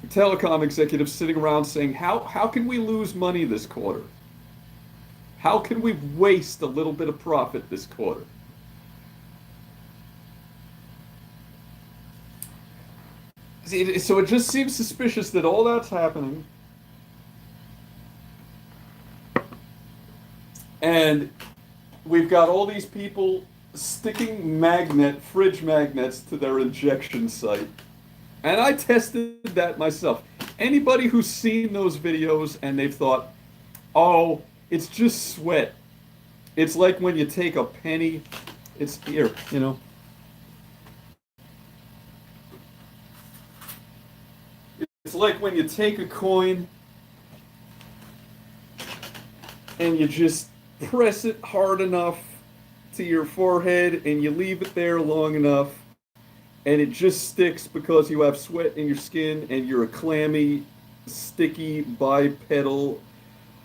telecom executives sitting around saying, how can we lose money this quarter? How can we waste a little bit of profit this quarter? So it just seems suspicious that all that's happening, and we've got all these people sticking fridge magnets to their injection site. And I tested that myself. Anybody who's seen those videos and they've thought, oh, it's just sweat. It's like when you take a penny, it's here, you know. It's like when you take a coin and you just press it hard enough to your forehead and you leave it there long enough and it just sticks because you have sweat in your skin and you're a clammy, sticky, bipedal,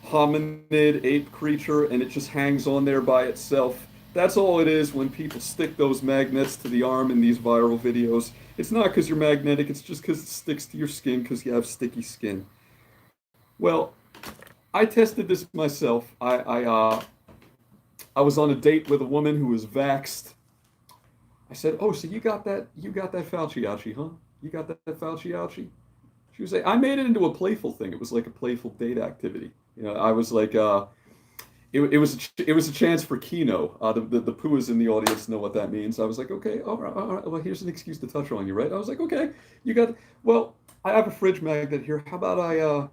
hominid ape creature and it just hangs on there by itself. That's all it is when people stick those magnets to the arm in these viral videos. It's not because you're magnetic, it's just because it sticks to your skin because you have sticky skin. Well, I tested this myself. I was on a date with a woman who was vaxxed. I said, "Oh, so you got that Fauci ouchie, huh? You got that Fauci ouchie?" She was like, "I made it into a playful thing. It was like a playful date activity. You know, I was like, it was a chance for Kino. The Puas in the audience know what that means. I was like, okay, all right. Well, here's an excuse to touch on you, right? I was like, okay, you got. Well, I have a fridge magnet here. How about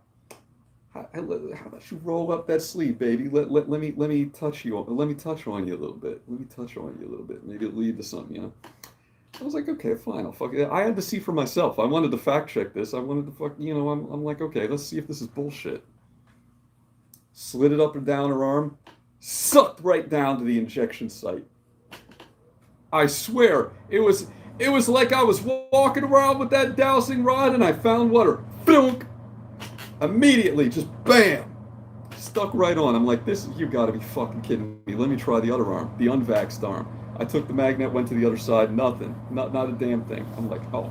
how about you roll up that sleeve, baby? Let me touch you. Let me touch on you a little bit. Let me touch on you a little bit. Maybe it'll lead to something, you know." I was like, okay, fine. I'll fuck it. I had to see for myself. I wanted to fact check this. I wanted to I'm like, okay, let's see if this is bullshit. Slid it up and down her arm, sucked right down to the injection site. I swear, it was like I was walking around with that dowsing rod and I found water. Thunk! Immediately, just bam! Stuck right on. I'm like, you gotta be fucking kidding me. Let me try the other arm, the unvaxxed arm. I took the magnet, went to the other side, nothing. Not a damn thing. I'm like, oh,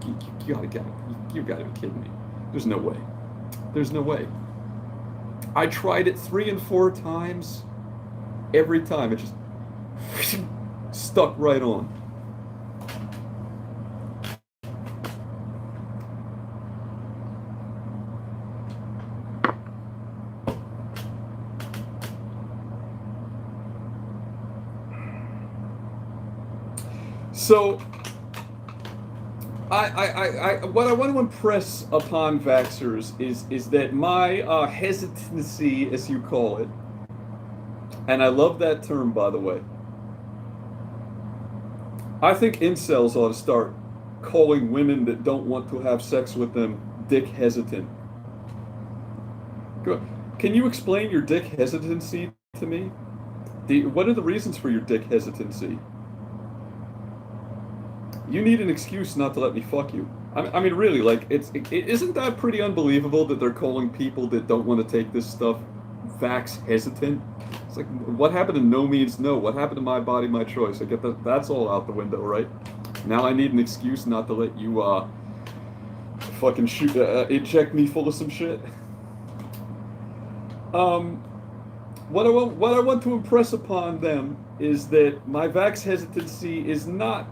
you gotta get it. You gotta be kidding me. There's no way. There's no way. I tried it 3 and 4 times. Every time it just stuck right on. So, what I want to impress upon vaxxers is that my hesitancy, as you call it, and I love that term, by the way. I think incels ought to start calling women that don't want to have sex with them dick hesitant. Good. Can you explain your dick hesitancy to me? What are the reasons for your dick hesitancy? You need an excuse not to let me fuck you. I mean, really, like, isn't that pretty unbelievable that they're calling people that don't want to take this stuff vax hesitant? It's like, what happened to no means no? What happened to my body, my choice? I get that. That's all out the window, right? Now I need an excuse not to let you fucking eject me full of some shit. What I want to impress upon them is that my vax hesitancy is not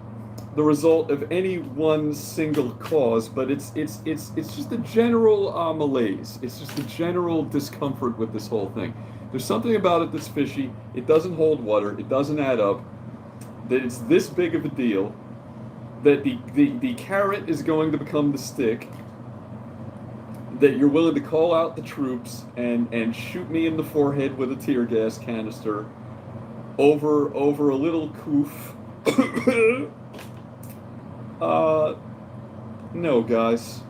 the result of any one single cause, but it's just a general malaise. It's just a general discomfort with this whole thing. There's something about it that's fishy. It doesn't hold water. It doesn't add up. That it's this big of a deal. That the carrot is going to become the stick. That you're willing to call out the troops and shoot me in the forehead with a tear gas canister over a little coof. No, guys.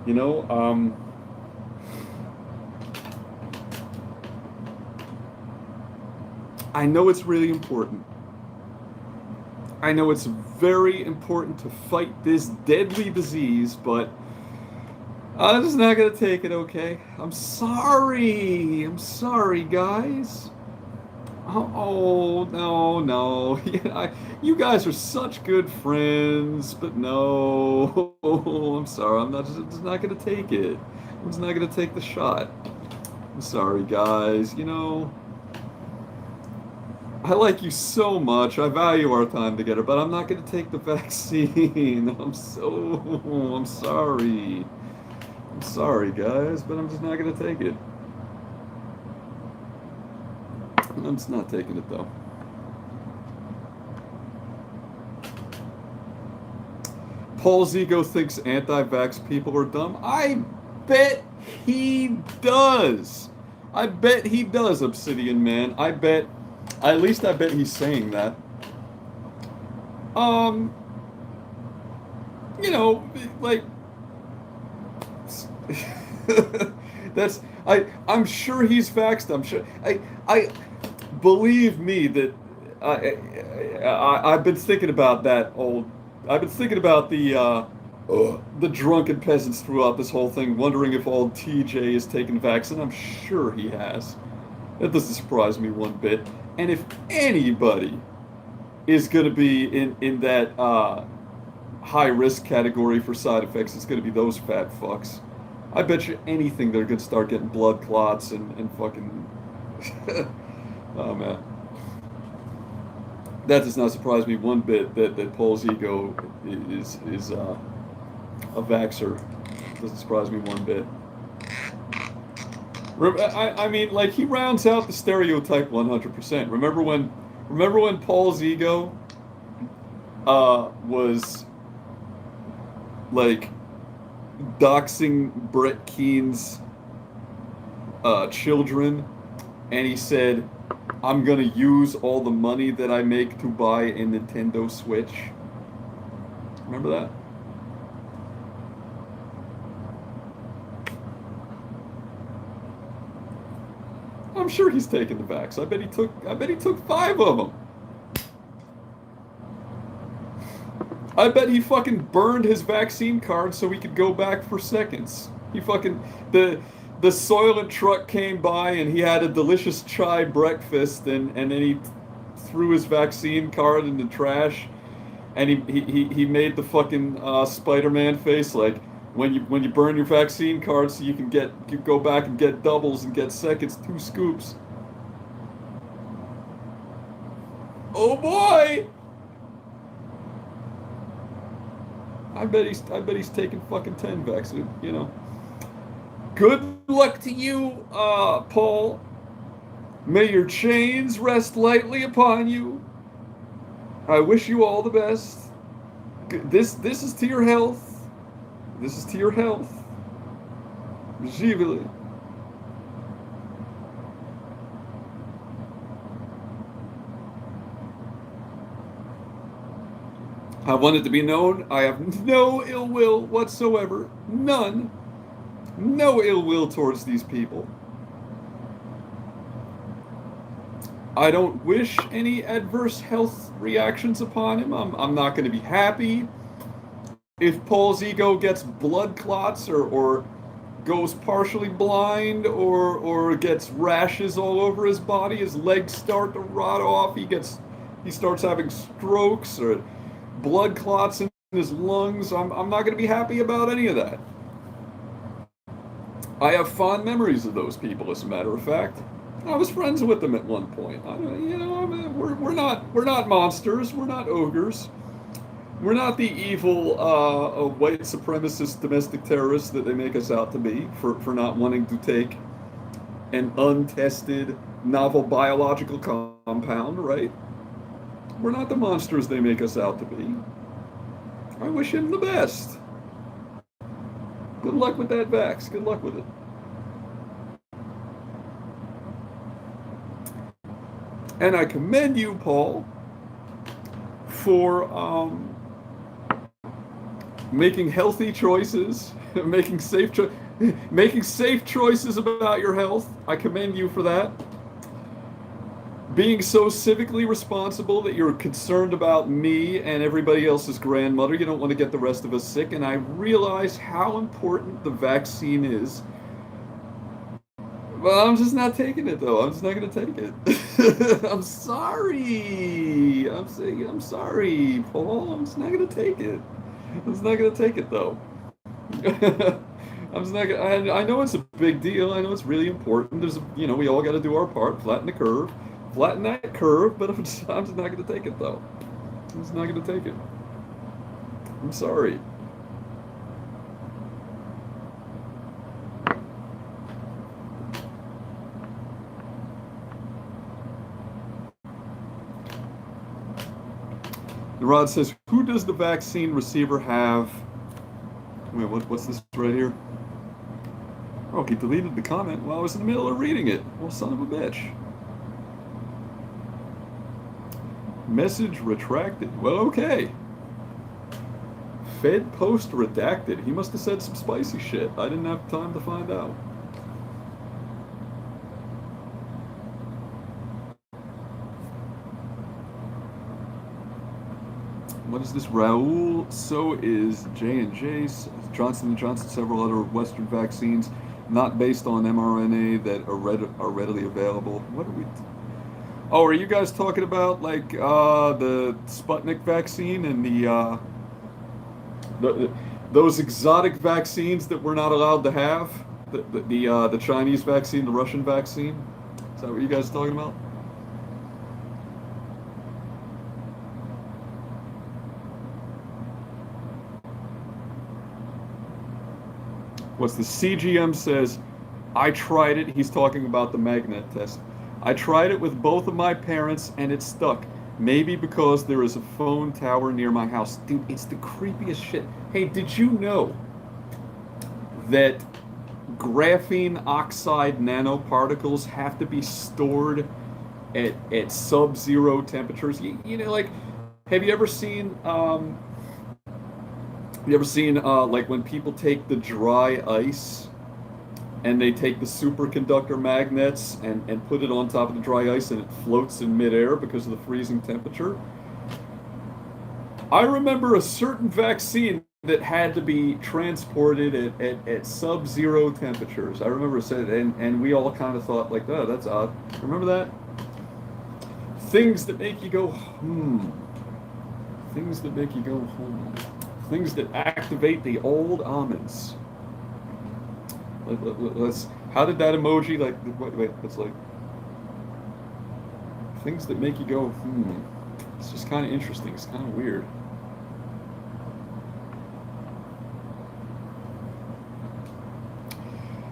You know, I know it's really important. I know it's very important to fight this deadly disease, but I'm just not gonna take it, okay? I'm sorry. I'm sorry, guys. Oh, no, no. Yeah, you guys are such good friends, but no. I'm sorry. I'm just not gonna take it. I'm just not gonna take the shot. I'm sorry, guys. I like you so much. I value our time together, but I'm not gonna take the vaccine. I'm sorry. I'm sorry, guys, but I'm just not gonna take it. I'm just not taking it though. Paul Zigo thinks anti-vax people are dumb. I bet he does. I bet he does, Obsidian Man. At least I bet he's saying that. Um, like, I'm sure he's vaxxed. I believe me that I've been thinking about I've been thinking about the drunken peasants throughout this whole thing, wondering if old TJ has taken vaccine. I'm sure he has. That doesn't surprise me one bit. And if anybody is going to be in that high risk category for side effects, it's going to be those fat fucks. I bet you anything they're going to start getting blood clots and fucking. Oh man. That does not surprise me one bit that Paul's ego is a vaxxer. Doesn't surprise me one bit. I mean, like, he rounds out the stereotype 100%. Remember when Paul's ego was like doxing Brett Keene's children, and he said, "I'm gonna use all the money that I make to buy a Nintendo Switch." Remember that? I'm sure he's taken the vax. I bet he took 5 of them. I bet he fucking burned his vaccine card so he could go back for seconds. He fucking the Soylent truck came by and he had a delicious chai breakfast and then he threw his vaccine card in the trash and he made the fucking Spider-Man face like when you burn your vaccine card so you can go back and get doubles and get seconds, 2 scoops. Oh boy! I bet he's taking fucking 10 vaccine, Good luck to you, Paul. May your chains rest lightly upon you. I wish you all the best. This is to your health. This is to your health. Živjeli. I want it to be known I have no ill will whatsoever. None. No ill will towards these people. I don't wish any adverse health reactions upon him. I'm not going to be happy if Paul's ego gets blood clots or goes partially blind or gets rashes all over his body. His legs start to rot off. He starts having strokes or blood clots in his lungs. I'm not going to be happy about any of that. I have fond memories of those people, as a matter of fact. I was friends with them at one point. We're not monsters. We're not ogres. We're not the evil white supremacist domestic terrorists that they make us out to be for not wanting to take an untested novel biological compound, right? We're not the monsters they make us out to be. I wish him the best. Good luck with that vax. Good luck with it. And I commend you, Paul, for making healthy choices, making safe choices about your health. I commend you for that. being so civically responsible that you're concerned about me and everybody else's grandmother. You don't want to get the rest of us sick. And I realize how important the vaccine is. Well, I'm just not taking it though. I'm just not going to take it. I'm sorry. I'm sorry, Paul. I'm just not going to take it. I'm just not going to take it though. I'm just not gonna, I know it's a big deal. I know it's really important. We all got to do our part, flatten the curve, flatten that curve. But I'm just not going to take it though. I'm just not going to take it. I'm sorry. Rod says, "Who does the vaccine receiver have?" Wait, what's this right here? Oh, he deleted the comment while I was in the middle of reading it. Well, son of a bitch. Message retracted. Well, okay. Fed post redacted. He must have said some spicy shit. I didn't have time to find out. What is this? Raoul, so is J&J, Johnson & Johnson, several other Western vaccines, not based on mRNA that are readily available. What are we... Oh, are you guys talking about like the Sputnik vaccine and those exotic vaccines that we're not allowed to have? The Chinese vaccine, the Russian vaccine? Is that what you guys are talking about? What's the CGM says, I tried it. He's talking about the magnet test. I tried it with both of my parents and it stuck. Maybe because there is a phone tower near my house. Dude, it's the creepiest shit. Hey, did you know that graphene oxide nanoparticles have to be stored at sub-zero temperatures? Like, have you ever seen like when people take the dry ice and they take the superconductor magnets and put it on top of the dry ice and it floats in midair because of the freezing temperature? I remember a certain vaccine that had to be transported at sub-zero temperatures. I remember saying, and we all kind of thought like, oh, that's odd. Remember that? Things that make you go, Things that make you go, Things that activate the old almonds. Let's. How did that emoji like? Wait. It's like things that make you go. It's just kind of interesting. It's kind of weird.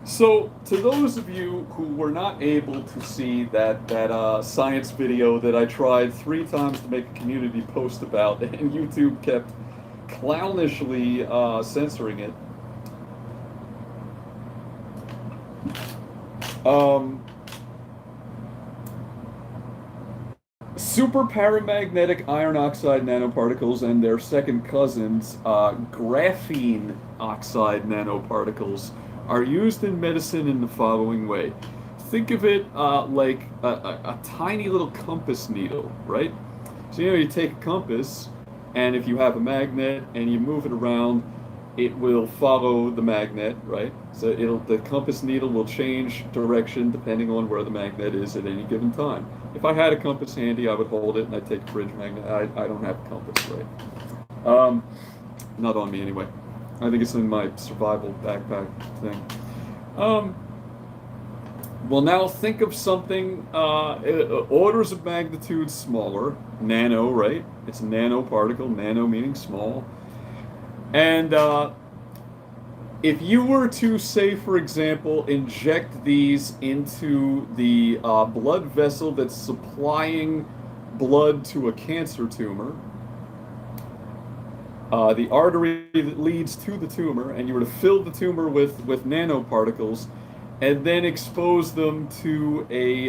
So, to those of you who were not able to see that science video that I tried 3 times to make a community post about, and YouTube kept clownishly censoring it. Super paramagnetic iron oxide nanoparticles and their second cousins, graphene oxide nanoparticles, are used in medicine in the following way. Think of it like a tiny little compass needle, right? So, you take a compass, and if you have a magnet and you move it around, it will follow the magnet, right? So the compass needle will change direction depending on where the magnet is at any given time. If I had a compass handy, I would hold it and I'd take a fridge magnet. I don't have a compass, right? Not on me anyway. I think it's in my survival backpack thing. Well, now think of something orders of magnitude smaller, nano, right? It's a nanoparticle, nano meaning small. And if you were to, say, for example, inject these into the blood vessel that's supplying blood to a cancer tumor, the artery that leads to the tumor, and you were to fill the tumor with nanoparticles, and then expose them to a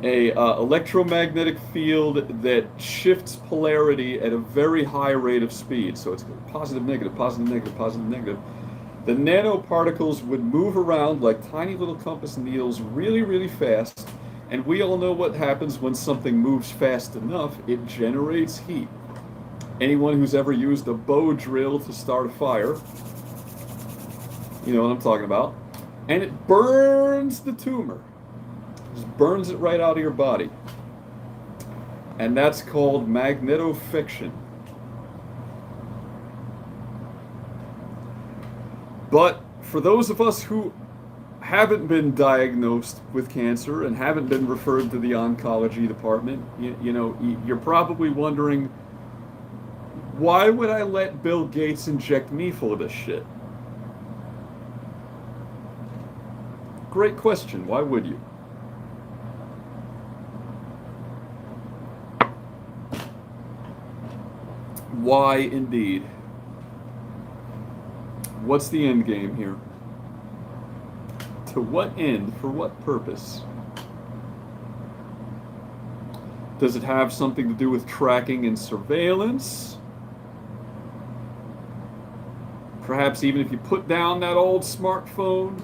electromagnetic field that shifts polarity at a very high rate of speed. So it's positive, negative, positive, negative, positive, negative. The nanoparticles would move around like tiny little compass needles really, really fast. And we all know what happens when something moves fast enough. It generates heat. Anyone who's ever used a bow drill to start a fire, you know what I'm talking about. And it burns the tumor. Just burns it right out of your body. And that's called magnetofiction. But for those of us who haven't been diagnosed with cancer and haven't been referred to the oncology department, you know, you're probably wondering, why would I let Bill Gates inject me full of this shit? Great question. Why would you? Why indeed? What's the end game here? To what end? For what purpose? Does it have something to do with tracking and surveillance? Perhaps even if you put down that old smartphone,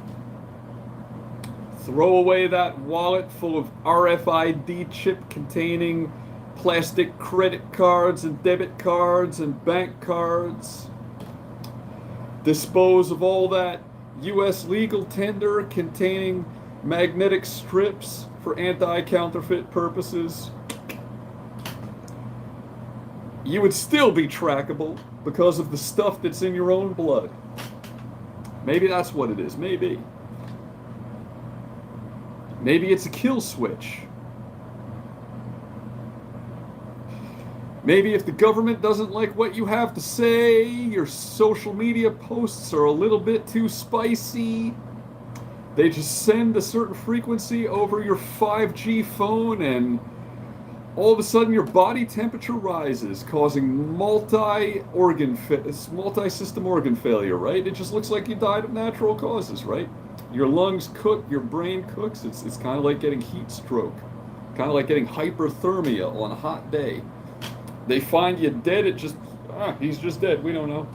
throw away that wallet full of RFID chip containing plastic credit cards and debit cards and bank cards, dispose of all that U.S. legal tender containing magnetic strips for anti-counterfeit purposes, you would still be trackable because of the stuff that's in your own blood. Maybe that's what it is. Maybe. Maybe it's a kill switch. Maybe if the government doesn't like what you have to say, your social media posts are a little bit too spicy, they just send a certain frequency over your 5G phone and all of a sudden your body temperature rises, causing multi-system organ failure, right? It just looks like you died of natural causes, right? Your lungs cook, your brain cooks. It's kind of like getting heat stroke, kind of like getting hyperthermia on a hot day. They find you dead, he's just dead, we don't know.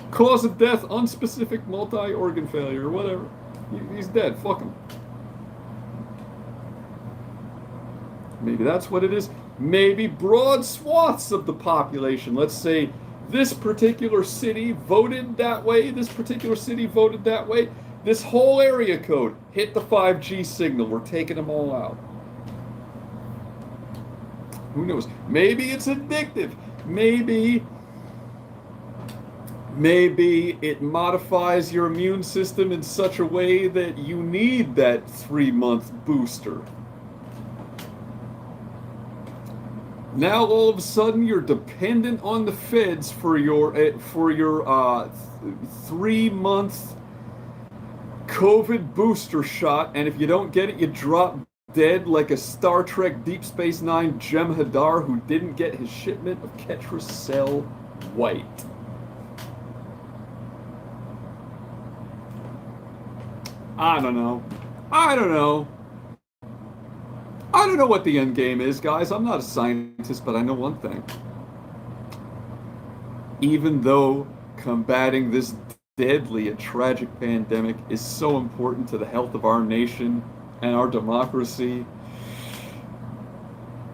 Cause of death, unspecific multi-organ failure, whatever. He's dead, fuck him. Maybe that's what it is. Maybe broad swaths of the population, let's say this particular city voted that way, this particular city voted that way, this whole area code hit the 5G signal, we're taking them all out. Who knows? Maybe it's addictive. Maybe it modifies your immune system in such a way that you need that 3-month booster. Now all of a sudden you're dependent on the feds for your 3-month COVID booster shot, and if you don't get it, you drop dead like a Star Trek Deep Space Nine Jem'Hadar who didn't get his shipment of Ketracel White. I don't know. I don't know. I don't know what the end game is, guys. I'm not a scientist, but I know one thing. Even though combating this deadly and tragic pandemic is so important to the health of our nation and our democracy,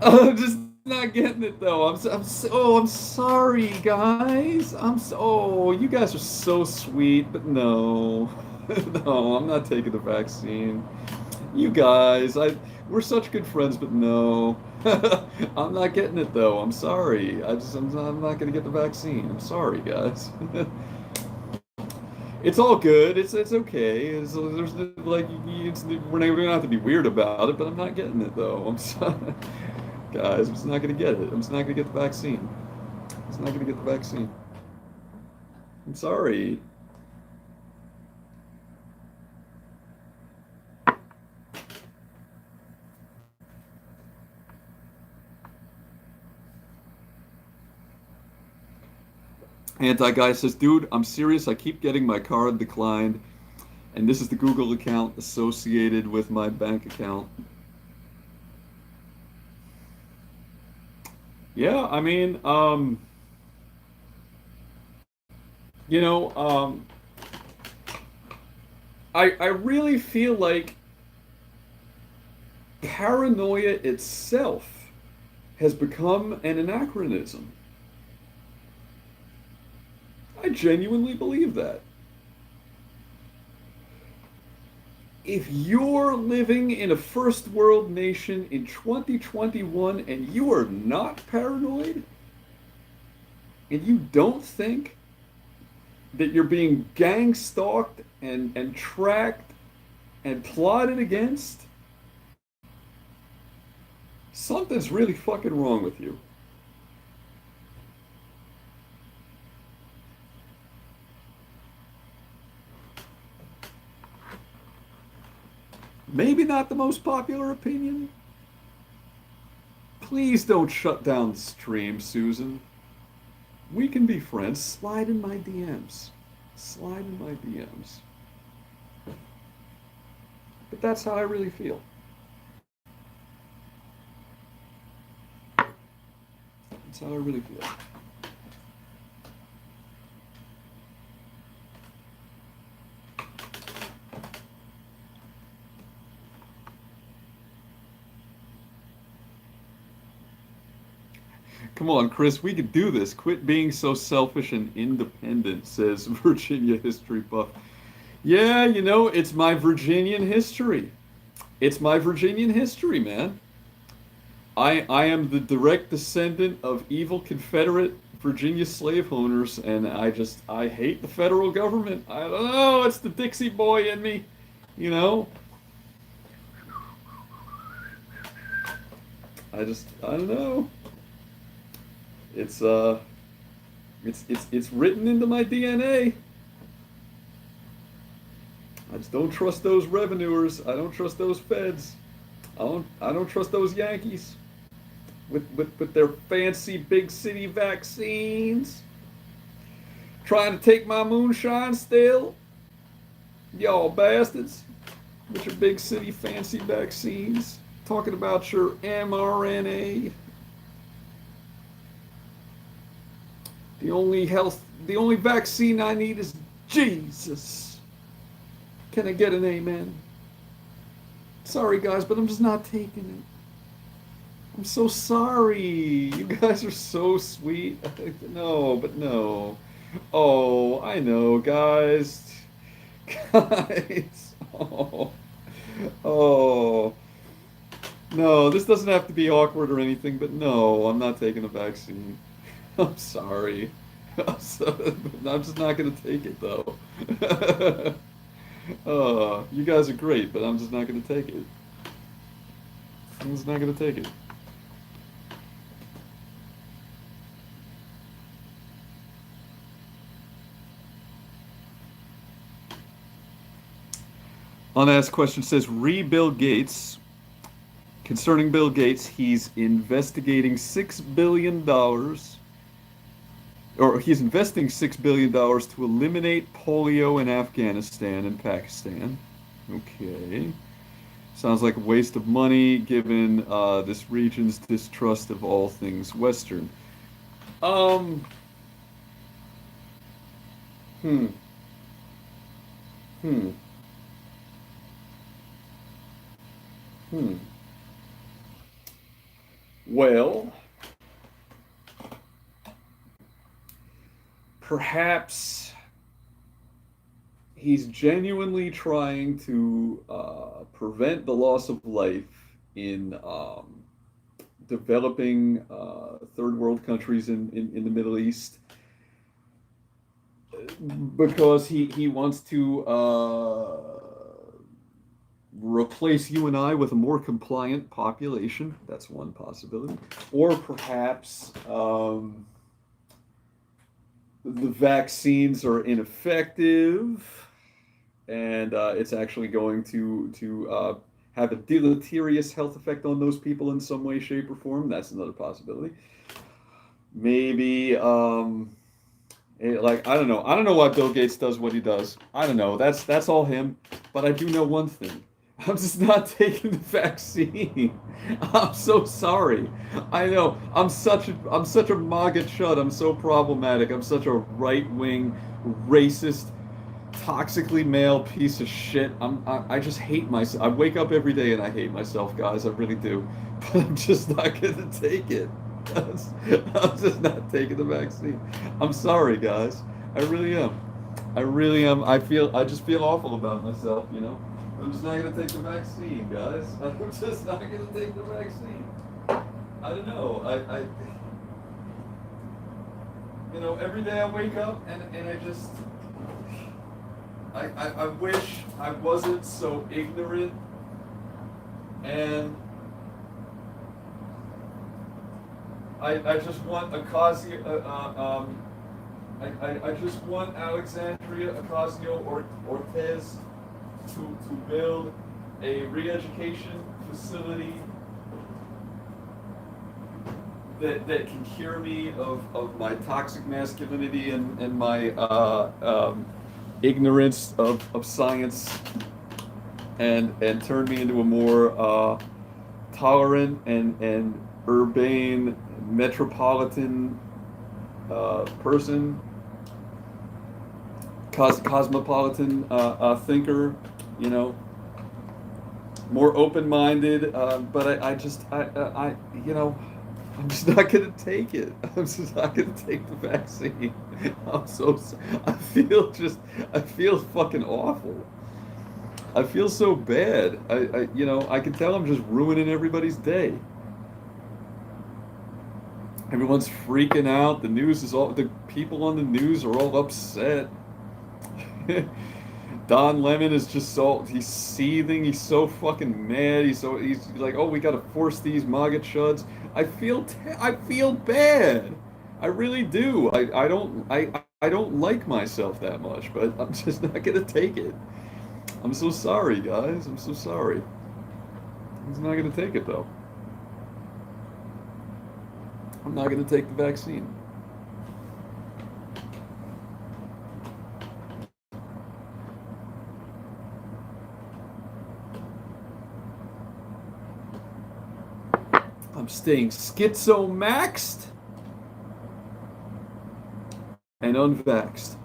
I'm just not getting it though. I'm sorry, guys. You guys are so sweet, but no, no, I'm not taking the vaccine. You guys, we're such good friends, but no, I'm not getting it though. I'm sorry. I'm not gonna get the vaccine. I'm sorry, guys. It's all good. It's okay. There's like we're not gonna have to be weird about it, but I'm not getting it though. I'm sorry, guys. I'm just not gonna get it. I'm just not gonna get the vaccine. I'm just not gonna get the vaccine. I'm sorry. Anti-guy says, dude, I'm serious. I keep getting my card declined, and this is the Google account associated with my bank account. Yeah, I mean, You know, I really feel like paranoia itself has become an anachronism. I genuinely believe that. If you're living in a first world nation in 2021 and you are not paranoid and you don't think that you're being gang stalked and tracked and plotted against, something's really fucking wrong with you. Maybe not the most popular opinion. Please don't shut down the stream, Susan. We can be friends. Slide in my DMs. Slide in my DMs. But that's how I really feel. That's how I really feel. Come on, Chris, we could do this. Quit being so selfish and independent, says Virginia history buff. Yeah, you know, it's my Virginian history. It's my Virginian history, man. I am the direct descendant of evil Confederate Virginia slave owners, and I hate the federal government. I don't know, it's the Dixie boy in me, you know? I don't know. It's it's written into my DNA. I just don't trust those revenuers. I don't trust those feds. I don't trust those Yankees with their fancy big city vaccines. Trying to take my moonshine still. Y'all bastards. With your big city fancy vaccines. Talking about your mRNA. The only vaccine I need is Jesus. Can I get an amen? Sorry, guys, but I'm just not taking it. I'm so sorry. You guys are so sweet. No, but no. Oh, I know, guys. Guys. Oh. Oh. No, this doesn't have to be awkward or anything, but no, I'm not taking the vaccine. I'm sorry. I'm just not going to take it, though. You guys are great, but I'm just not going to take it. I'm just not going to take it. Unasked question says, Bill Gates. Concerning Bill Gates, he's investigating $6 billion, or he's investing $6 billion to eliminate polio in Afghanistan and Pakistan. Okay. Sounds like a waste of money given this region's distrust of all things Western. Um, hmm, hmm, hmm. Well, perhaps he's genuinely trying to prevent the loss of life in developing third world countries in the Middle East because he wants to replace you and I with a more compliant population. That's one possibility. Or perhaps the vaccines are ineffective and it's actually going to have a deleterious health effect on those people in some way, shape, or form. That's another possibility. Maybe like I don't know why Bill Gates does what he does. I don't know. That's all him. But I do know one thing. I'm just not taking the vaccine. I'm so sorry. I know I'm such a MAGA chud. I'm so problematic. I'm such a right-wing, racist, toxically male piece of shit. I just hate myself. I wake up every day and I hate myself, guys. I really do. But I'm just not gonna take it. I'm just not taking the vaccine. I'm sorry, guys. I really am. I really am. I just feel awful about myself, you know. I'm just not gonna take the vaccine, guys. I'm just not gonna take the vaccine. I don't know. You know, every day I wake up and I just, I wish I wasn't so ignorant and I just want I just want Alexandria Ocasio-Cortez to build a re-education facility that can cure me of my toxic masculinity and my ignorance of science and turn me into a more tolerant and urbane metropolitan person, cosmopolitan thinker, you know, more open-minded. But you know, I'm just not gonna take it. I'm just not gonna take the vaccine. I feel fucking awful. I feel so bad. You know, I can tell I'm just ruining everybody's day. Everyone's freaking out. The people on the news are all upset. Don Lemon is just he's seething. He's so fucking mad. He's like, oh, we got to force these MAGA chuds. I feel bad. I really do. I don't like myself that much, but I'm just not gonna take it. I'm so sorry, guys. I'm so sorry. I'm just not gonna take it though. I'm not gonna take the vaccine. I'm staying schizo-maxed and unvaxxed.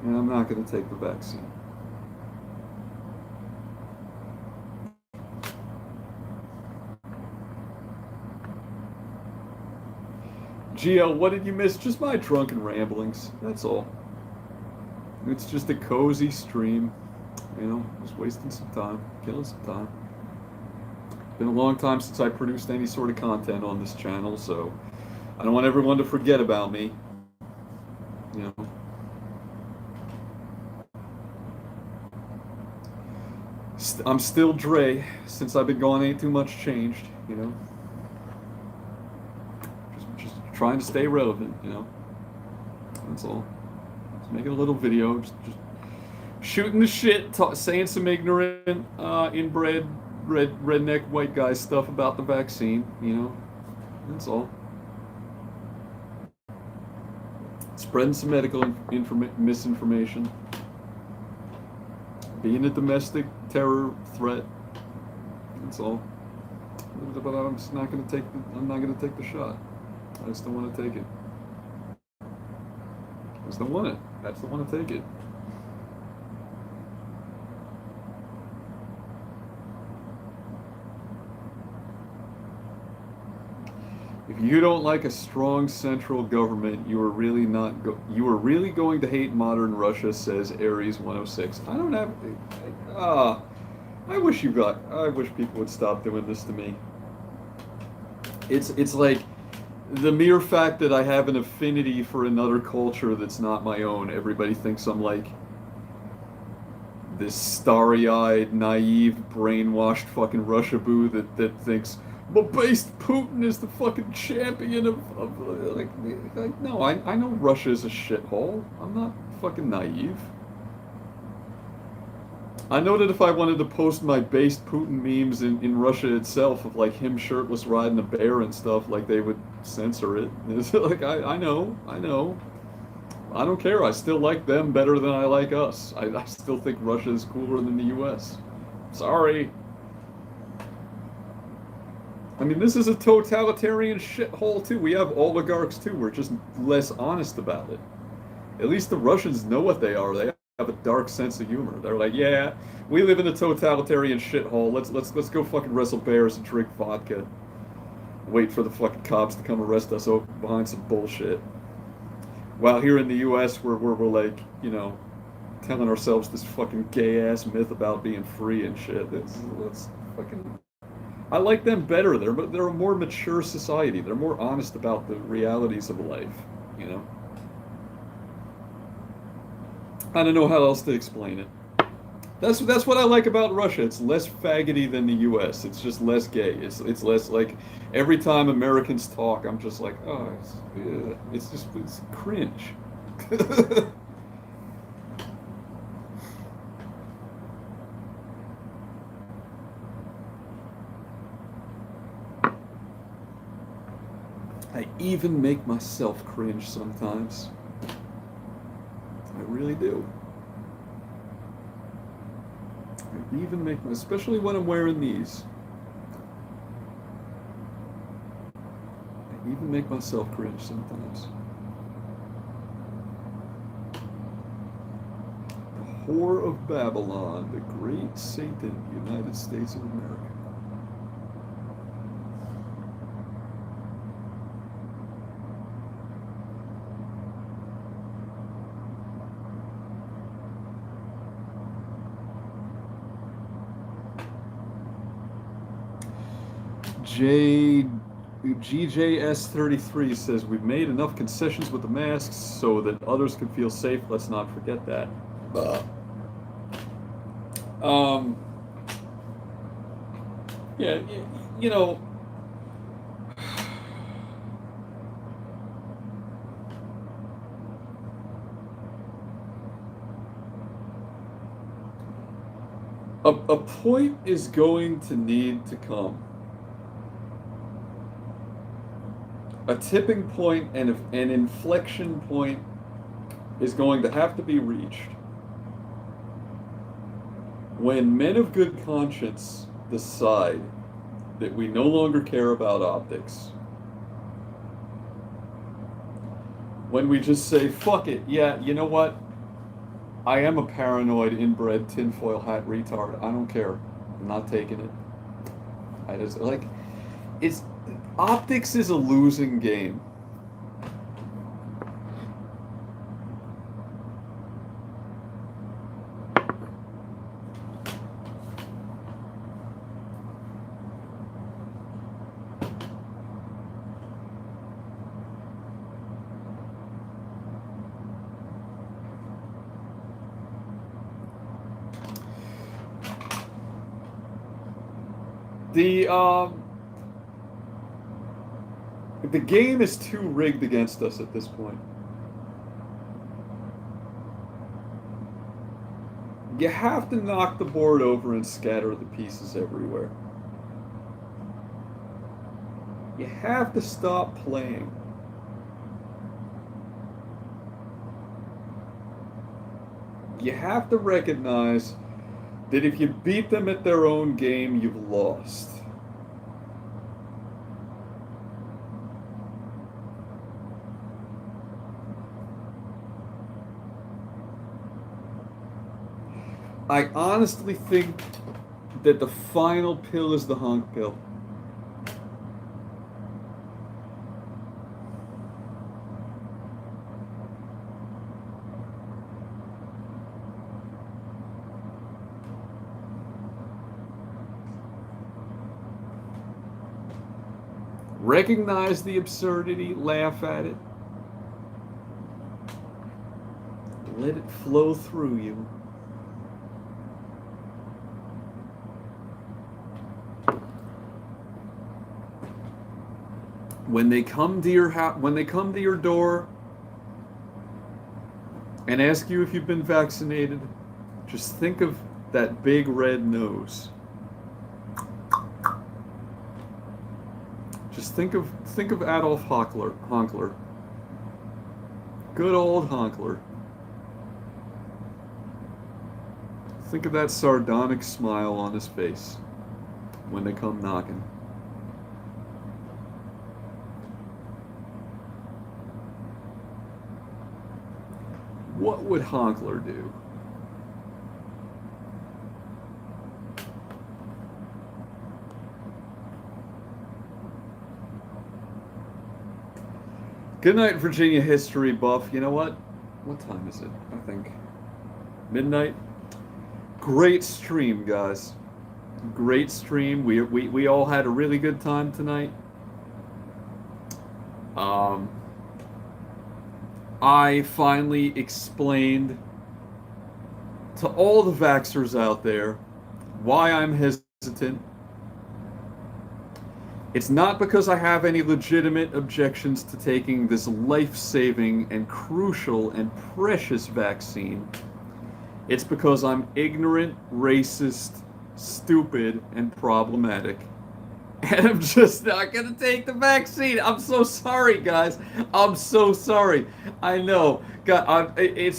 And I'm not going to take the vaccine. GL, what did you miss? Just my drunken ramblings. That's all. It's just a cozy stream. You know, just wasting some time, killing some time. Been a long time since I produced any sort of content on this channel, so I don't want everyone to forget about me. You know. I'm still Dre. Since I've been gone, ain't too much changed, you know. Just trying to stay relevant, you know. That's all. Just making a little video, just shooting the shit, saying some ignorant, inbred, redneck white guy stuff about the vaccine, you know. That's all. Spreading some medical misinformation. Being a domestic terror threat. That's all. But I'm just not gonna take the shot. I just don't want to take it. I just don't want it. I just don't want to take it. If you don't like a strong central government, you are really going to hate modern Russia, says Aries 106. I don't have. I wish people would stop doing this to me. It's like the mere fact that I have an affinity for another culture that's not my own. Everybody thinks I'm like this starry-eyed, naive, brainwashed fucking Russia boo that thinks, but based Putin is the fucking champion of like no, I know Russia is a shithole. I'm not fucking naive. I know that if I wanted to post my based Putin memes in Russia itself of like him shirtless riding a bear and stuff, like they would censor it. It's like I know. I don't care. I still like them better than I like us. I still think Russia is cooler than the US. Sorry. I mean, this is a totalitarian shithole too. We have oligarchs too. We're just less honest about it. At least the Russians know what they are. They have a dark sense of humor. They're like, yeah, we live in a totalitarian shithole. Let's go fucking wrestle bears and drink vodka. Wait for the fucking cops to come arrest us over behind some bullshit. While here in the U.S., we're like, telling ourselves this fucking gay ass myth about being free and shit. That's fucking. I like them better. They're a more mature society. They're more honest about the realities of life. You know. I don't know how else to explain it. That's what I like about Russia. It's less faggoty than the U.S. It's just less gay. It's less like every time Americans talk, I'm just like, oh, it's cringe. I even make myself cringe sometimes. I really do. I even make my, especially when I'm wearing these. I even make myself cringe sometimes. The Whore of Babylon, the great Satan, United States of America. GJS33 says, we've made enough concessions with the masks so that others can feel safe. Let's not forget that. Yeah, you know, a point is going to need to come. A tipping point and an inflection point is going to have to be reached when men of good conscience decide that we no longer care about optics. When we just say, fuck it, yeah, you know what? I am a paranoid, inbred, tinfoil hat retard. I don't care. I'm not taking it. I just, like, it's, optics is a losing game. The game is too rigged against us at this point. You have to knock the board over and scatter the pieces everywhere. You have to stop playing. You have to recognize that if you beat them at their own game, you've lost. I honestly think that the final pill is the honk pill. Recognize the absurdity, laugh at it, let it flow through you. When they come to your house, when they come to your door and ask you if you've been vaccinated, just think of that big red nose. Just think of Adolf Honkler. Good old Honkler. Think of that sardonic smile on his face when they come knocking. What would Honkler do? Good night, Virginia history buff. You know what? What time is it? I think midnight. Great stream, guys. Great stream. We all had a really good time tonight. Um, I finally explained to all the vaxxers out there why I'm hesitant. It's not because I have any legitimate objections to taking this life-saving and crucial and precious vaccine. It's because I'm ignorant, racist, stupid, and problematic. And I'm just not gonna take the vaccine. I'm so sorry, guys. I'm so sorry. I know. God, I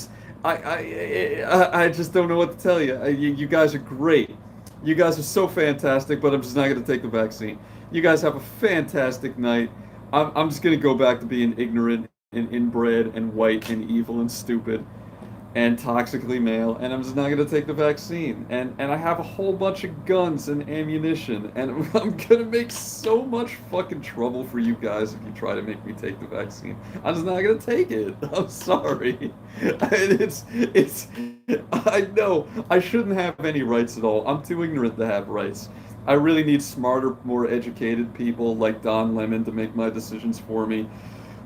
just don't know what to tell you. You guys are great. You guys are so fantastic, but I'm just not gonna take the vaccine. You guys have a fantastic night. I'm just gonna go back to being ignorant and inbred and white and evil and stupid and toxically male, and I'm just not gonna take the vaccine. And I have a whole bunch of guns and ammunition, and I'm gonna make so much fucking trouble for you guys if you try to make me take the vaccine. I'm just not gonna take it. I'm sorry. It's I know I shouldn't have any rights at all. I'm too ignorant to have rights. I really need smarter, more educated people like Don Lemon to make my decisions for me.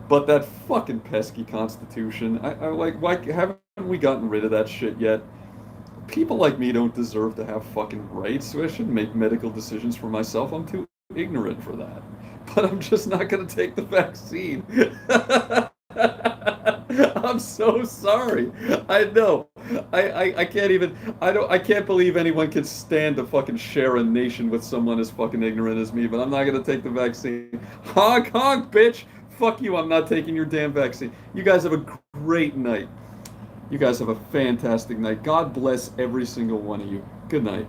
But that fucking pesky Constitution, I like, why haven't we gotten rid of that shit yet? People like me don't deserve to have fucking rights, so I shouldn't make medical decisions for myself. I'm too ignorant for that. But I'm just not gonna take the vaccine. I'm so sorry. I know. I can't even I can't believe anyone can stand to fucking share a nation with someone as fucking ignorant as me, but I'm not gonna take the vaccine. Honk honk, bitch! Fuck you, I'm not taking your damn vaccine. You guys have a great night. You guys have a fantastic night. God bless every single one of you. Good night.